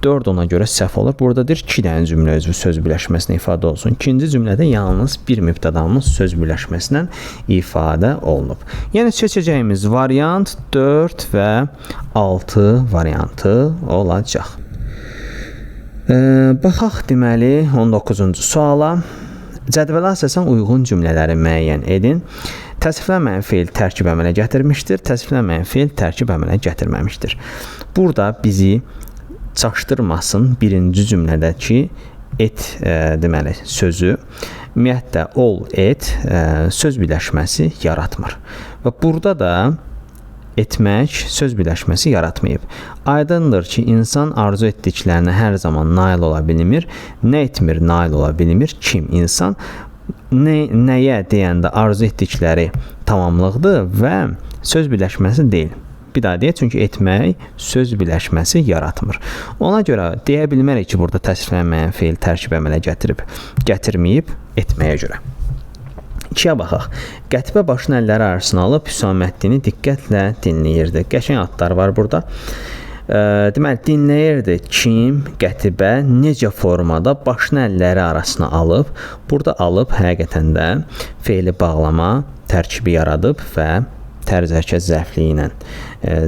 4 ona görə səhv olur. Burada deyir 2 dənə cümlə özü söz birləşməsindən ifadə olsun. İkinci cümlədə yalnız bir mübtədamız söz birləşməsindən ifadə olunub. Yəni seçəcəyimiz variant 4 və 6 variantı olacaq. Baxaq deməli 19-cu suala. Cədvələ əsasən uyğun cümlələri müəyyən edin. Təsviflənməyən feil tərkib əmələ gətirmişdir. Təsviflənməyən feil tərkib əmələ gətirməmişdir. Burada bizi çaşdırmasın birinci cümlədəki et deməli sözü. Ümumiyyətlə ol et söz birləşməsi yaratmır. Və burada da etmək söz birləşməsi yaratmayıb. Aydındır ki, insan arzu etdiklərinə hər zaman nail ola bilmir. Nə etmir, nail ola bilmir? Kim? İnsan nəyə deyəndə arzu etdikləri tamamlıqdır və söz birləşməsi deyil. Bir daha deyək, çünki etmək söz birləşməsi yaratmır. Ona görə deyə bilmərik ki, burada təsviflənməyən feil tərkib əmələ gətirməyib etməyə görə. 2-yə baxaq. Qətibə başını əlləri arasına alıb Hüsaməddini diqqətlə dinləyirdi. Qəşəng adlar var burada. Deməli, dinləyirdi kim, Qətibə necə formada başını əlləri arasına alıb. Burada alıb həqiqətən də feili bağlama tərkibi yaradıb və tərz hərəkət zərfliyi ilə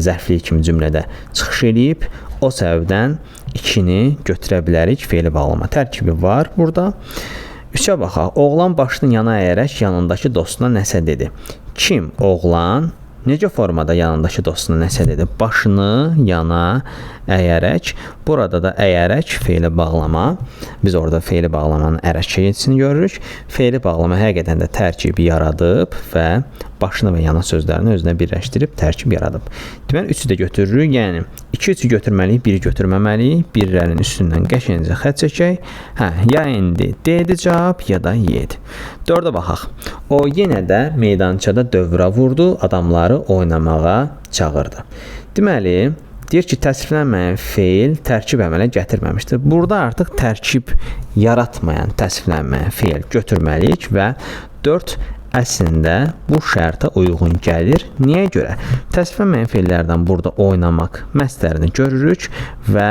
zərfliyi kimi cümlədə çıxış edib. O səbəbdən 2-ni götürə bilərik. Feili bağlama tərkibi var burada. 3-ə baxaq. Oğlan başını yana əyərək yanındakı dostuna nəsə dedi. Kim? Oğlan necə formada yanındakı dostuna nəsə dedi? Başını yana əyərək. Burada da əyərək feili bağlama. Biz orada feili bağlamanın ərəkə geçisini görürük. Feili bağlama həqiqətən də tərkibi yaradıb və başını və yana sözlərini özünə birləşdirib tərkib yaradıb. Deməli 3-ü də götürürük. Yəni 2-3-ü götürməliyik, 1-i götürməməliyik. 1-lərin üstündən qəşəngcə xətt çəkək. Ya indi D-dir cavab, ya da Y-dir. 4-ə baxaq. O yenə də meydançada dövrə vurdu, adamları oynamağa çağırdı. Deməli, deyir ki, təsviflənməyən feil tərkib əmələ gətirməmişdir. Burada artıq tərkib yaratmayan təsviflənməyən feil götürməliyik və 4 əslində bu şərtə uyğun gəlir. Niyə görə? Təsviflənməyən feillərdən burada oynamaq məsdərini görürük və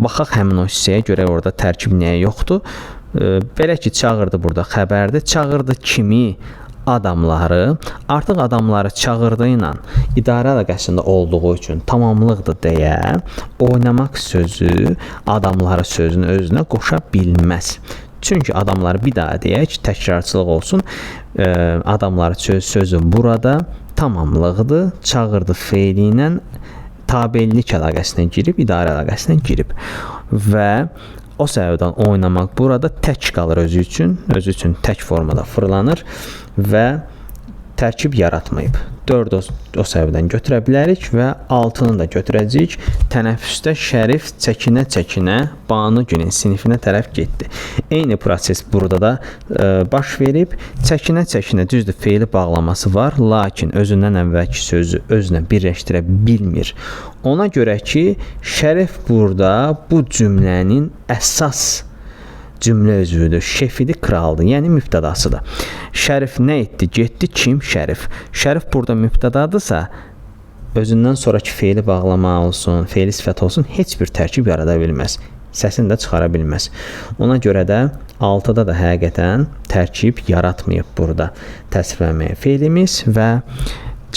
baxaq həmin o hissəyə görə orada tərkib niyə yoxdur. Belə ki, çağırdı burada xəbərdir. Çağırdı kimi? Adamları. Artıq adamları çağırdığı ilə idarə əlaqəsində olduğu üçün tamamlıqdır deyə oynamaq sözü adamları sözünü özünə qoşa bilməz. Çünki adamları bir daha deyək, təkrarçılıq olsun. Adamları sözü burada tamamlıqdır. Çağırdı feili ilə tabellik əlaqəsinə girib, idarə əlaqəsinə girib və o səbəbdən oynamaq burada tək qalır özü üçün tək formada fırlanır və tərkib yaratmayıb. 4 o səbəbdən götürə bilərik və 6-nı da götürəcəyik. Tənəffüsdə Şərif çəkinə-çəkinə Banu Günün sinifinə tərəf getdi. Eyni proses burada da baş verib. Çəkinə-çəkinə düzdür, feili bağlaması var, lakin özündən əvvəlki sözü özünə birləşdirə bilmir. Ona görə ki, Şərif burada bu cümlənin əsas cümlə özüdür. Şefidi kraldır, yəni mübtədasıdır. Şərif nə etdi? Getdi. Kim? Şərif. Şərif burada mübtədadırsa, özündən sonraki feili bağlama olsun, feili sifət olsun, heç bir tərkib yarada bilməz. Səsini də çıxara bilməz. Ona görə də 6-da da həqiqətən tərkib yaratmayıb burada təsvirlənməyə feilimiz və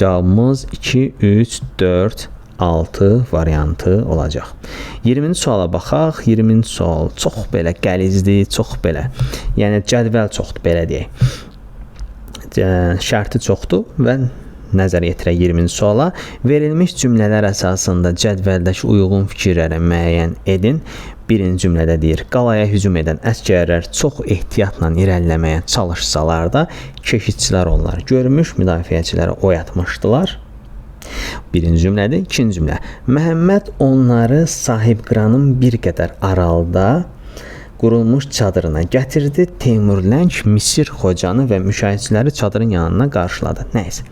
cavabımız 2, 3, 4, 6 variantı olacaq. 20-ci suala baxaq. 20-ci sual çox belə qəlizdir, çox belə. Yəni cədvəl çoxdur, belə deyək. Şərti çoxdur və nəzərə yetirək 20-ci suala. Verilmiş cümlələr əsasında cədvəldəki uyğun fikirləri müəyyən edin. Birinci cümlədə deyir, qalaya hücum edən əsgərlər çox ehtiyatla irəliləməyə çalışsalar da, keşikçilər onları görmüş, müdafiəçiləri oyatmışdılar. Birinci cümlədir. İkinci cümlə. Məhəmməd onları Sahibqiranın bir qədər aralıda qurulmuş çadırına gətirdi. Teymurləng Misir Xocanı və müşahidçiləri çadırın yanına qarşıladı. Nəysə.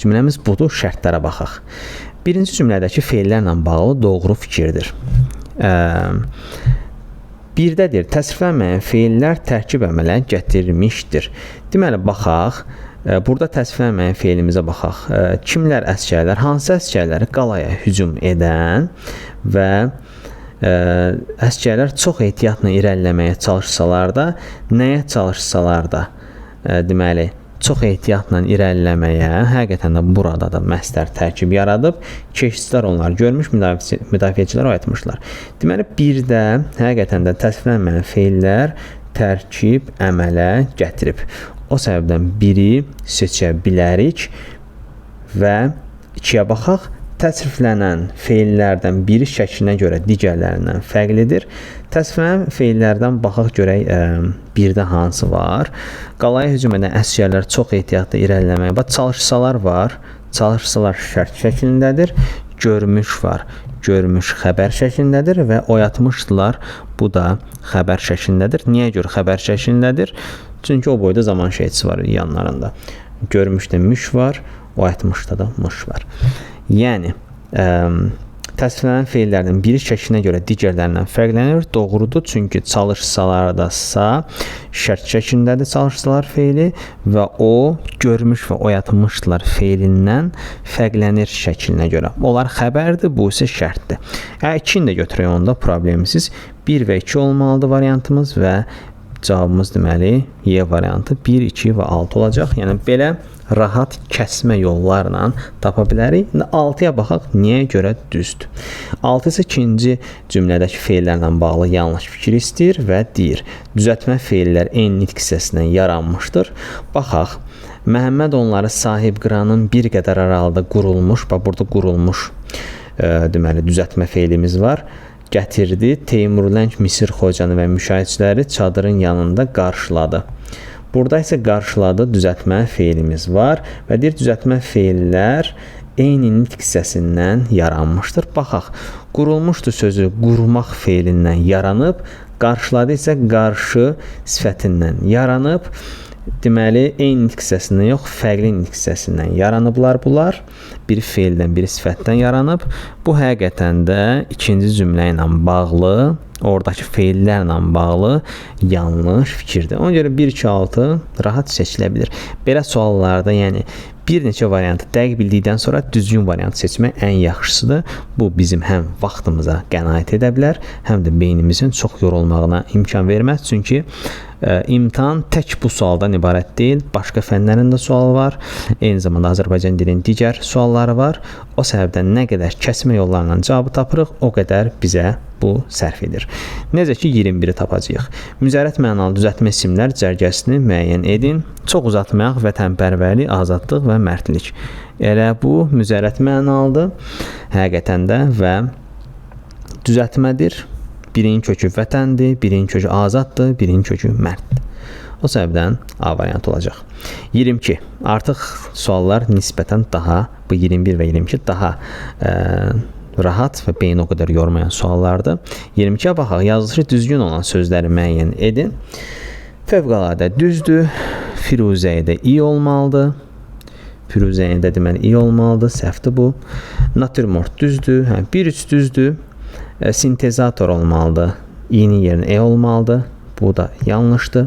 Cümləmiz budur. Şərtlərə baxaq. Birinci cümlədəki feillərlə bağlı doğru fikirdir. Birdədir. Təsvirlənməyən feillər tərkib əmələ gətirmişdir. Deməli, baxaq. Burada təsvirlənməyən feilimizə baxaq. Kimlər əsgərlər? Hansı əsgərləri? Qalaya hücum edən və əsgərlər çox ehtiyatla irəliləməyə çalışsalar da, nəyə çalışsalar da, deməli, çox ehtiyatla irəliləməyə, həqiqətən də burada da məstər tərkib yaradıb, keşikçilər onları görmüş, müdafiəçilər oyatmışlar. Deməli, bir də həqiqətən də təsvirlənməyən feillər tərkib əmələ gətirib. O səbəbdən biri seçə bilərik və 2-yə baxaq. Təsvirlənən feillərdən biri şəklinə görə digərlərindən fərqlidir. Təsvirlənən feillərdən baxaq görək birdə hansı var. Qalaya hücum edən əsgərlər çox ehtiyatlı irəliləməyə çalışsalar var. Çalışsalar şərt şəklindədir. Görmüş var. Görmüş xəbər şəklindədir və oyatmışdılar. Bu da xəbər şəklindədir. Niyə görə xəbər şəklindədir? Çünki o boyda zaman şeyçisi var yanlarında. Görmüşdə müş var, oyatmışda da mış var. Yəni, təsvirlənən feillərdən biri şəklinə görə digərlərindən fərqlənir. Doğrudur, çünki çalışsalardasa şərt şəklindədir çalışsalar feili və o görmüş və oyatmışdılar feilindən fərqlənir şəklinə görə. Onlar xəbərdir, bu isə şərtdir. 2-ni də götürək onda problemsiz. 1 və 2 olmalıdır variantımız və cavabımız deməli Y variantı 1, 2 və 6 olacaq. Yəni belə rahat kəsmə yollarla tapa bilərik. 6-ya baxaq, niyə görə düzdür. 6 isə ikinci cümlədəki feillərlə bağlı yanlış fikir istəyir və deyir, düzəltmə feillər eyni nitq hissəsindən yaranmışdır. Baxaq, Məhəmməd onları Sahibqiranın bir qədər aralıda qurulmuş, burada qurulmuş deməli düzəltmə feilimiz var. Gətirdi, Teymurləng Misir Xocanı və müşahidçiləri çadırın yanında qarşıladı. Burada isə qarşıladı düzəltmə feilimiz var və deyir, düzəltmə feillər eyni nitq hissəsindən yaranmışdır. Baxaq, qurulmuşdur sözü qurmaq feilindən yaranıb, qarşıladı isə qarşı sifətindən yaranıb. Deməli, eyni nitq hissəsindən yox, fərqli nitq hissəsindən yaranıblar bunlar. Biri feildən, biri sifətdən yaranıb. Bu həqiqətən də ikinci cümlə ilə bağlı, oradakı feillərlə bağlı yanlış fikirdir. Ona görə 1, 2, 6 rahat seçilə bilir. Belə suallarda, yəni bir neçə variantı dəqiq bildikdən sonra düzgün variant seçmək ən yaxşısıdır. Bu bizim həm vaxtımıza qənaət edə bilər, həm də beynimizin çox yorulmağına imkan verməz. Çünki İmtahan tək bu sualdan ibarət deyil, başqa fənlərin də sualı var. Eyni zamanda Azərbaycan dilinin digər sualları var. O səbəbdən nə qədər kəsmə yollarla cavabı tapırıq, o qədər bizə bu sərf edir. Necə ki 21-i tapacağıq. Müzərrət mənalı düzəltmə isimlər cərgəsini müəyyən edin. Çox uzatmayaq. Vətənpərvərlik, azadlıq və mərdlik. Elə bu müzərrət mənalıdır həqiqətən də və düzəltmədir. Birinin kökü vətəndir, birinin kökü azaddır, birinin kökü mərddir. O səbəbdən A variantı olacaq. 22. Artıq suallar nisbətən daha, bu 21 və 22 daha rahat və beyni o qədər yormayan suallardır. 22-yə baxaq. Yazılışı düzgün olan sözləri müəyyən edin. Fövqəladə düzdür. Firuzəyə i olmalıdır. Firuzəyə də deməli i olmalıdır. Səhvdir bu. Natürmort düzdür. 1-3 düzdür. Sintezator olmalıdır. İ'nin yerinə olmalıdır. Bu da yanlışdır.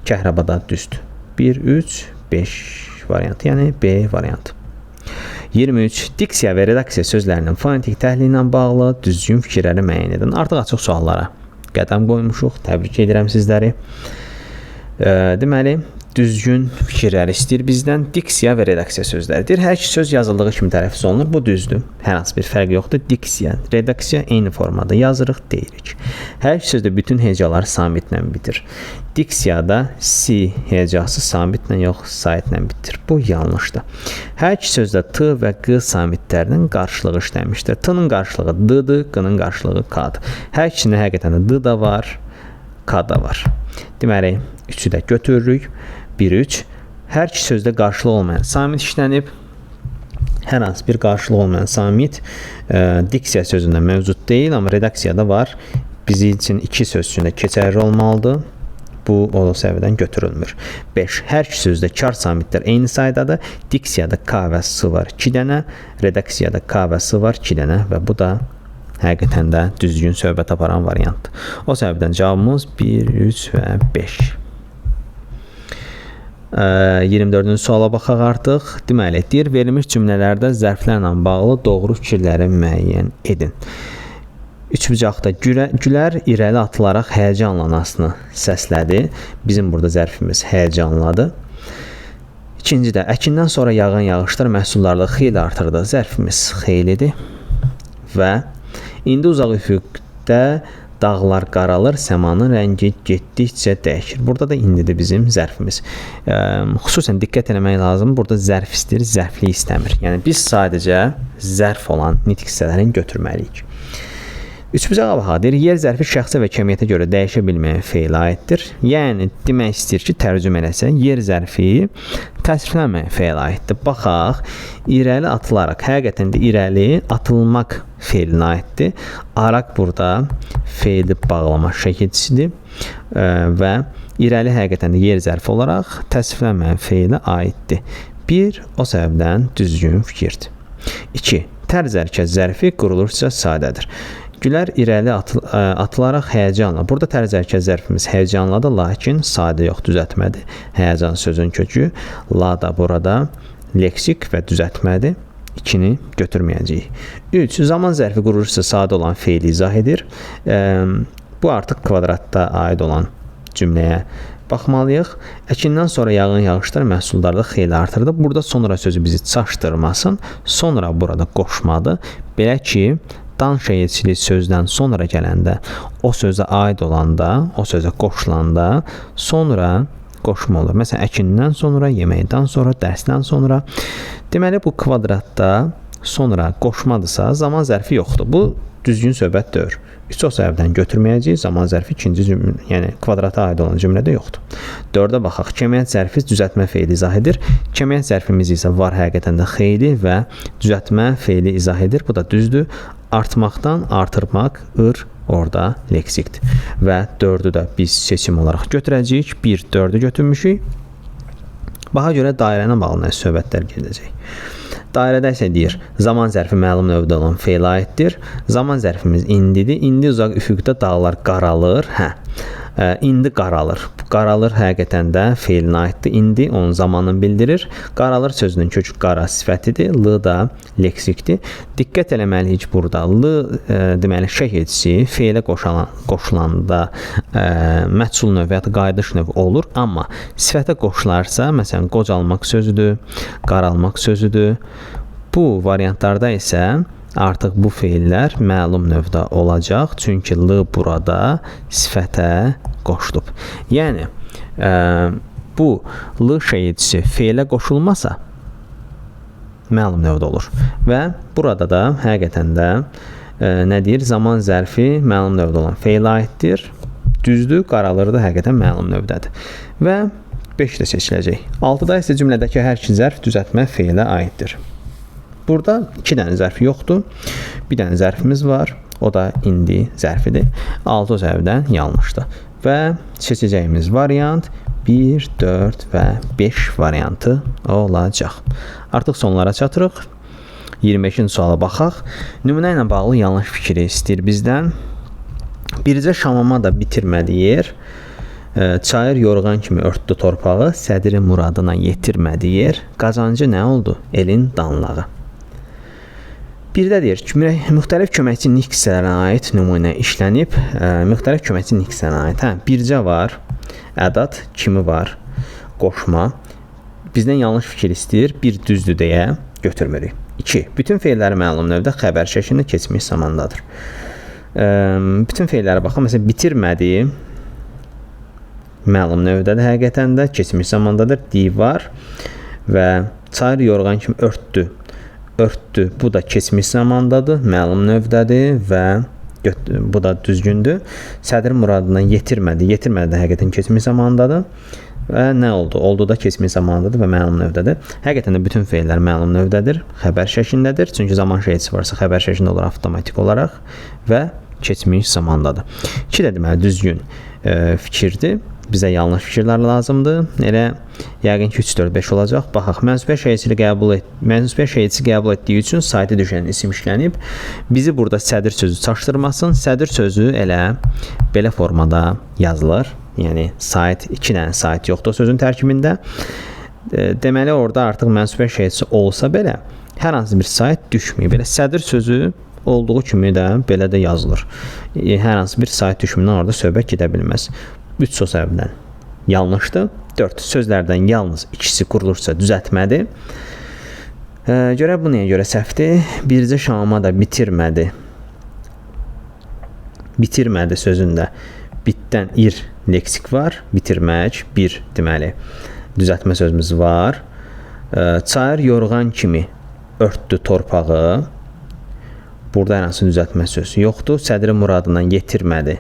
Kəhrəbada düzdür. 1-3 5 variantı, yəni B variantı. 23. Diksiya və redaksiya sözlərinin fonetik təhlili ilə bağlı düzgün fikirləri müəyyən edin. Artıq açıq suallara qədəm qoymuşuq. Təbrik edirəm sizləri. Deməli, düzgün fikirləri istəyir bizdən. Diksiya və redaksiya sözləridir. Hər iki söz yazıldığı kimi tələffüz olunur. Bu düzdür. Hər hansı bir fərq yoxdur. Diksiya, redaksiya eyni formada yazırıq, deyirik. Hər iki sözdə bütün hecalar samitlə bitir. Diksiyada si hecası samitlə yox, saitlə bitir. Bu yanlışdır. Hər iki sözdə t və q samitlərinin qarşılığı işlənmişdir. T-nın qarşılığı d-dır, q-nın qarşılığı k-dır. Hər ikisində həqiqətən d da var, k da var. Deməli, üçü də götürürük. 1-3. Hər iki sözdə qarşılığı olmayan samit işlənib. Hər hansı bir qarşılığı olmayan samit diksiya sözündə mövcud deyil, amma redaksiyada var. Bizim üçün iki söz üçün də keçərli olmalıdır. Bu o səviyyədən götürülmür. 5. Hər iki sözdə kar samitlər eyni saydadır. Diksiyada k və s var 2 dənə, redaksiyada k və s var 2 dənə və bu da həqiqətən də düzgün söhbət aparan variantdır. O səbəbdən cavabımız 1, 3 və 5. 24-cü suala baxaq artıq. Deməli, deyir, verilmiş cümlələrdə zərflərlə bağlı doğru fikirləri müəyyən edin. Üçbucaqda Gülər irəli atılaraq həyəcanla anasını səslədi. Bizim burada zərfimiz həyəcanladır. İkincidə, əkindən sonra yağan yağışlar məhsuldarlığı xeyli artırdı. Zərfimiz xeylidir. Və indi uzaq üfüqdə dağlar qaralır, səmanın rəngi getdikcə dəyişir. Burada da indidir bizim zərfimiz. Xüsusən diqqət eləmək lazım. Burada zərf istəyir, zərflik istəmir. Yəni biz sadəcə zərf olan nitq hissələrini götürməliyik. Üçbucağa baxaq. Deyir, yer zərfi şəxsə və kəmiyyətə görə dəyişə bilməyən feilə aiddir. Yəni demək istəyir ki, tərcümə eləsə, yer zərfi təsriflənməyən feilə aiddir. Baxaq, irəli atılaraq, həqiqətən də irəli atılmaq feilinə aiddir. Araq burada feili bağlama şəkilçisidir və irəli həqiqətən də yer zərfi olaraq təsriflənməyən feilə aiddir. 1. O səbəbdən düzgün fikirdir. 2. Tər zərkəz zərfi qurulursa sadədir. Gülər irəli atılaraq həyəcanla. Burada tər zərkəz zərfimiz həyəcanladır, lakin sadə yox, düzəltmədir. Həyəcan sözün kökü. La da burada leksik və düzəltmədir. 2-ni götürməyəcəyik. 3. Zaman zərfi qurulursa sadə olan feili izah edir. Bu artıq kvadratda aid olan cümləyə baxmalıyıq. Əkindən sonra yağan yağışlar məhsuldarlıq xeyli artırdı. Burada sonra sözü bizi çaşdırmasın. Sonra burada qoşmadır. Belə ki, dan şəyilçili sözdən sonra gələndə, o sözə aid olanda, o sözə qoşulanda, sonra qoşma olur. Məsələn, əkindən sonra, yeməkdən sonra, dərsdən sonra. Deməli, bu kvadratda sonra qoşmadırsa, zaman zərfi yoxdur. Bu düzgün söhbət deyil. 3 o səbəbdən götürməyəcəyik. Zaman zərfi ikinci cümlə, yəni kvadrata aid olan cümlədə yoxdur. 4-ə baxaq. Kəmiyyət zərfi düzəltmə feili izah edir. Kəmiyyət zərfimiz isə var həqiqətən də xeyli və düzəltmə feili izah edir. Bu da düzdür. Artmaqdan artırmaq, orada leksikdir. Və 4-ü də biz seçim olaraq götürəcəyik. 1, 4-ü götürmüşük. Baxa görə dairə ilə bağlı söhbətlər gedəcək. Dairədə isə deyir, zaman zərfi məlum növdə olan feilə aiddir. Zaman zərfimiz indidir. İndi uzaq üfüqdə dağlar qaralır. İndi qaralır. Bu qaralır həqiqətən də feilinə aiddir. İndi onun zamanını bildirir. Qaralır sözünün kökü qara sifətidir. L da leksikdir. Diqqət eləməliyik burada. L deməli şək edicisi feilə qoşulanda məchul növü ya da qayıdış növü olur. Amma sifətə qoşularsa, məsələn, qocalmaq sözüdür, qaralmaq sözüdür. Bu variantlarda isə artıq bu feillər məlum növdə olacaq. Çünki L burada sifətə qoşulub. Yəni, bu L şəyidisi feilə qoşulmasa məlum növdə olur. Və burada da həqiqətən də nə deyir? Zaman zərfi məlum növdə olan feilə aiddir. Düzdür, qaralır da həqiqətən məlum növdədir. Və 5 də seçiləcək. 6-da isə cümlədəki hər iki zərf düzəltmə feilə aiddir. Burada 2 dənə zərf yoxdur. Bir dənə zərfimiz var. O da indi zərfidir. 6 o zərfdən yanlışdır. Və seçəcəyimiz variant 1, 4 və 5 variantı olacaq. Artıq sonlara çatırıq. 25-ci suala baxaq. Nümunə ilə bağlı yanlış fikri istəyir bizdən. Bircə şamama da bitirmədi yer. Çayır yorğan kimi örtdü torpağı, sədri muradına yetirmədi yer. Qazancı nə oldu? Elin danlağı. Birdə deyir ki, müxtəlif köməkçi nik hissələrinə aid nümunə işlənib. Müxtəlif köməkçi nik hissələrinə aid. Bircə var, ədad, kimi var, qoşma. Bizdən yanlış fikir istəyir, bir düzdür deyə götürmürük. 2. Bütün feilləri məlum növdə xəbər şəklində keçmiş zamandadır. Bütün feillərə baxın. Məsələn, bitirmədi məlum növdədir həqiqətən də, keçmiş zamandadır. Divar və çayır yorğan kimi örtdü. Örtdü. Bu da keçmiş zamandadır, məlum növdədir və bu da düzgündür. Sədr muradından yetirmədi. Yetirmədi də həqiqətən keçmiş zamandadır. Və nə oldu? Oldu da keçmiş zamandadır və məlum növdədir. Həqiqətən də bütün feillər məlum növdədir, xəbər şəklindədir. Çünki zaman şəhidsi varsa xəbər şəklində olur avtomatik olaraq və keçmiş zamandadır. 2 də deməli düzgün fikirdir. Bizə yanlış fikirlər lazımdır. Elə yəqin ki 3, 4, 5 olacaq. Baxaq, mənsubiyyət şəhidsi qəbul etdiyi üçün saytı düşən isim işlənib. Bizi burada sədr sözü çaşdırmasın. Sədr sözü elə belə formada yazılır. Yəni sayt, 2 dənə sayt yoxdur sözün tərkibində. Deməli orada artıq mənsubiyyət şəhidsi olsa belə hər hansı bir sayt düşməyib. Belə sədr sözü olduğu kimi də belə də yazılır. Hər hansı bir sayt düşümündən orada söhbət gedə bilməz. 3 o səbəbdən yanlışdır. 4. Sözlərdən yalnız ikisi qurulursa düzəltmədir. Görə bu nəyə görə səhvdir? Bircə şamama da bitirmədi. Bitirmədi sözündə bitdən ir leksik var. Bitirmək, bir deməli düzəltmə sözümüz var. Çayır yorğan kimi örtdü torpağı. Burada hər hansı düzəltmə sözü yoxdur. Sədri muradından yetirmədi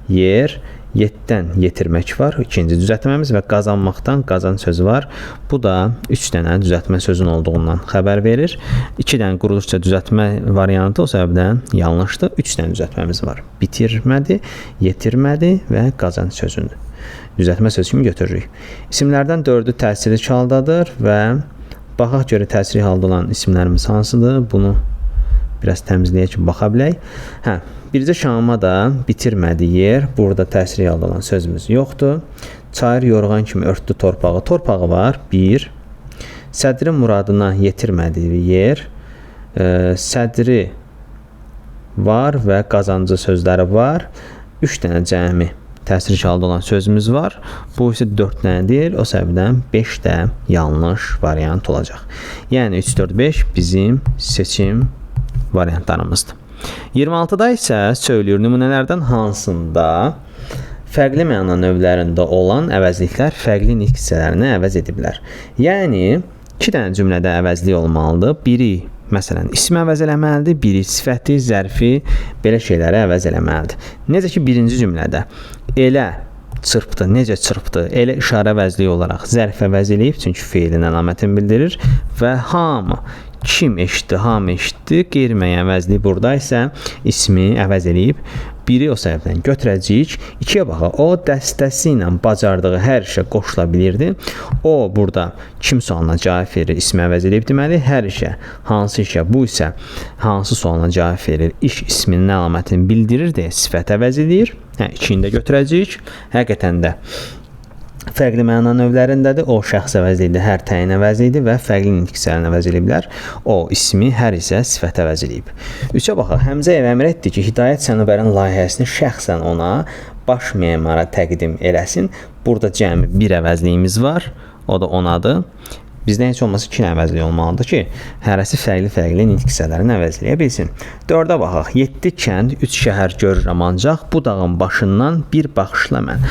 yer. Yetdən yetirmək var. İkinci düzəltməmiz və qazanmaqdan qazan sözü var. Bu da 3 dənə düzəltmə sözün olduğundan xəbər verir. 2 dənə quruluşca düzəltmə variantı o səbəbdən yanlışdır. 3 dənə düzəltməmiz var. Bitirmədi, yetirmədi və qazan sözündür. Düzəltmə sözü kimi götürürük. İsimlərdən 4-ü təsirli haldadır və baxaq görə təsirli halda olan isimlərimiz hansıdır? Bunu biraz təmizləyək ki, baxa bilək. Bircə şamama da bitirmədi yer. Burada təsirli halda olan sözümüz yoxdur. Çayır yorğan kimi örtdü torpağı. Torpağı var. 1. Sədri muradına yetirmədiyi yer. Sədri var və qazancı sözləri var. 3 dənə cəmi təsirli halda olan sözümüz var. Bu isə 4 dənədir. O səbəbdən 5 də yanlış variant olacaq. Yəni 3, 4, 5 bizim seçim variantlarımızdır. 26-da isə söylüyor nümunələrdən hansında fərqli məna növlərində olan əvəzliklər fərqli nik hissələrini əvəz ediblər. Yəni 2 dənə cümlədə əvəzlik olmalıdır. Biri məsələn ismi əvəz eləməlidir, biri sifəti, zərfi, belə şeyləri əvəz eləməlidir. Necə ki birinci cümlədə elə çırpdı, necə çırpdı, elə işarə əvəzliyi olaraq zərf əvəz eləyib, çünki feilin əlamətini bildirir və hamı kim eşitdi, hamı eşitdi, qeyri-müəyyən əvəzliyi burada isə ismi əvəz eləyib. 1-i o səhvdən götürəcəyik. 2-yə baxaq. O dəstəsi ilə bacardığı hər işə qoşula bilirdi. O burada kim sualına cavab verir, ismi əvəz edib deməli. Hər işə, hansı işə, bu isə hansı sualına cavab verir, iş isminin əlamətini bildirir deyə sifət əvəz edir. 2-ni də götürəcəyik. Həqiqətən də fərqli məna növlərindədir. O şəxs əvəzliydi, hər təyin əvəzliydi və fərqli nitq hissələrini əvəz ediblər. O ismi, hər isə sifət əvəz edib. 3-ə baxaq. Həmzəyev əmr etdi ki, Hidayət Sənubər'in layihəsini şəxsən ona baş memara təqdim eləsin. Burada cəmi bir əvəzliyimiz var. O da onadır. Bizdə heç olmasa 2 əvəzlik olmalıdır ki, hərəsi fərqli nitq hissələrini əvəzləyə bilsin. 4-ə baxaq. 7 kənd, 3 şəhər görürəm ancaq bu dağın başından bir baxışla mən.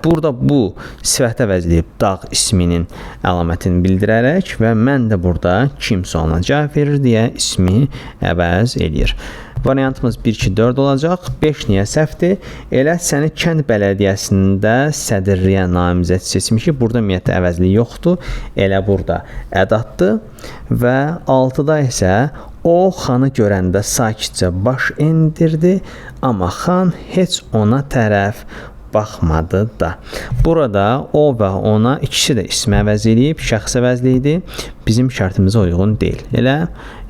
Burada bu sifət əvəzləyib dağ isminin əlamətini bildirərək və mən də burada kim sualına cavab verir deyə ismi əvəz edir. Variantımız 1-2-4 olacaq. 5 niyə səhvdir? Elə səni kənd bələdiyyəsində sədrliyə namizəd seçmişik. Burada ümumiyyətlə əvəzlik yoxdur. Elə burada ədatdır. Və 6-da isə o xanı görəndə sakitcə baş endirdi, amma xan heç ona tərəf baxmadı da. Burada o və ona ikisi də ismi əvəz edib, şəxs əvəzliyidir. Bizim şərtimizə uyğun deyil. Elə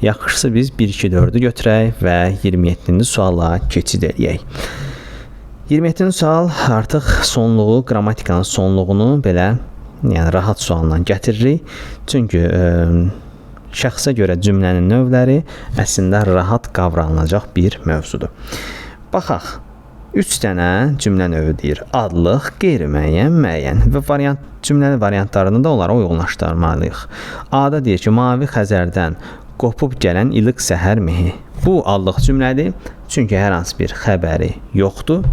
yaxşısı biz 1-2-4-ü götürək və 27-ci suala keçid edək. 27-ci sual artıq sonluğu, qrammatikanın sonluğunu belə rahat sualla gətiririk. Çünki şəxsə görə cümlənin növləri əslində rahat qavranılacaq bir mövzudur. Baxaq. 3 dənə cümlə növü deyir. Adlıq, qeyri-müəyyən, müəyyən və cümləli variantlarını da onlara uyğunlaşdırmalıyıq. A-da deyir ki, mavi Xəzərdən qopub gələn ilıq səhər mehi. Bu adlıq cümlədir, çünki hər hansı bir xəbəri yoxdur.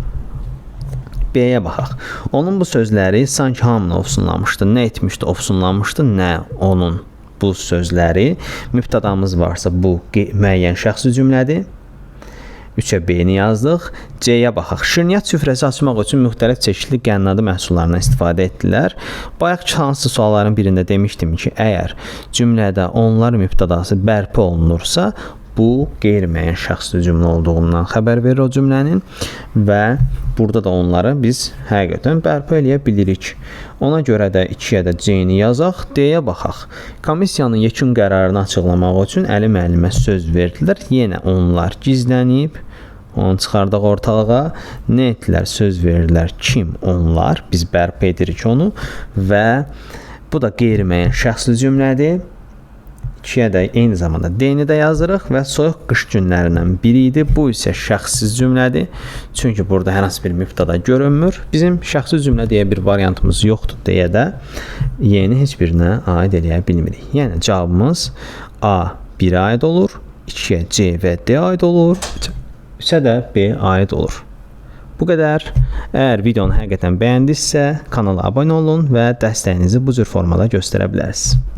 B-yə baxaq. Onun bu sözləri sanki hamını ofsunlamışdı. Nə etmişdi, ofsunlamışdı, nə onun bu sözləri. Mübtədamız varsa bu müəyyən şəxsi cümlədir. 3-ə B-ni yazdıq. C-yə baxaq. Şirniyyat süfrəsi açmaq üçün müxtəlif çeşidli qənnadı məhsullarından istifadə etdilər. Bayaqki hansı sualların birində demişdim ki, əgər cümlədə onlar mübtədası bərpa olunursa, bu qeyri-müəyyən şəxsli cümlə olduğundan xəbər verir o cümlənin və burada da onları biz həqiqətən bərpa eləyə bilirik. Ona görə də 2-yə də C-ni yazaq, D-yə baxaq. Komissiyanın yekun qərarını açıqlamaq üçün Əli müəllimə söz verdilər. Yenə onlar gizlənib, onu çıxardıq ortalığa. Nə etdilər? Söz verirlər. Kim? Onlar. Biz bərpa edirik onu və bu da qeyri-müəyyən şəxsli cümlədir. 2-yə də eyni zamanda D-ni də yazırıq və soyuq qış günlərindən biri idi. Bu isə şəxssiz cümlədir. Çünki burada hər hansı bir mübtəda görünmür. Bizim şəxsi cümlə deyə bir variantımız yoxdur deyə də Y-ni heç birinə aid eləyə bilmirik. Yəni cavabımız A 1-ə aid olur, 2-yə C və D aid olur, 3-ə də B aid olur. Bu qədər. Əgər videonu həqiqətən bəyəndinizsə, kanala abunə olun və dəstəyinizi bu cür formada göstərə bilərsiniz.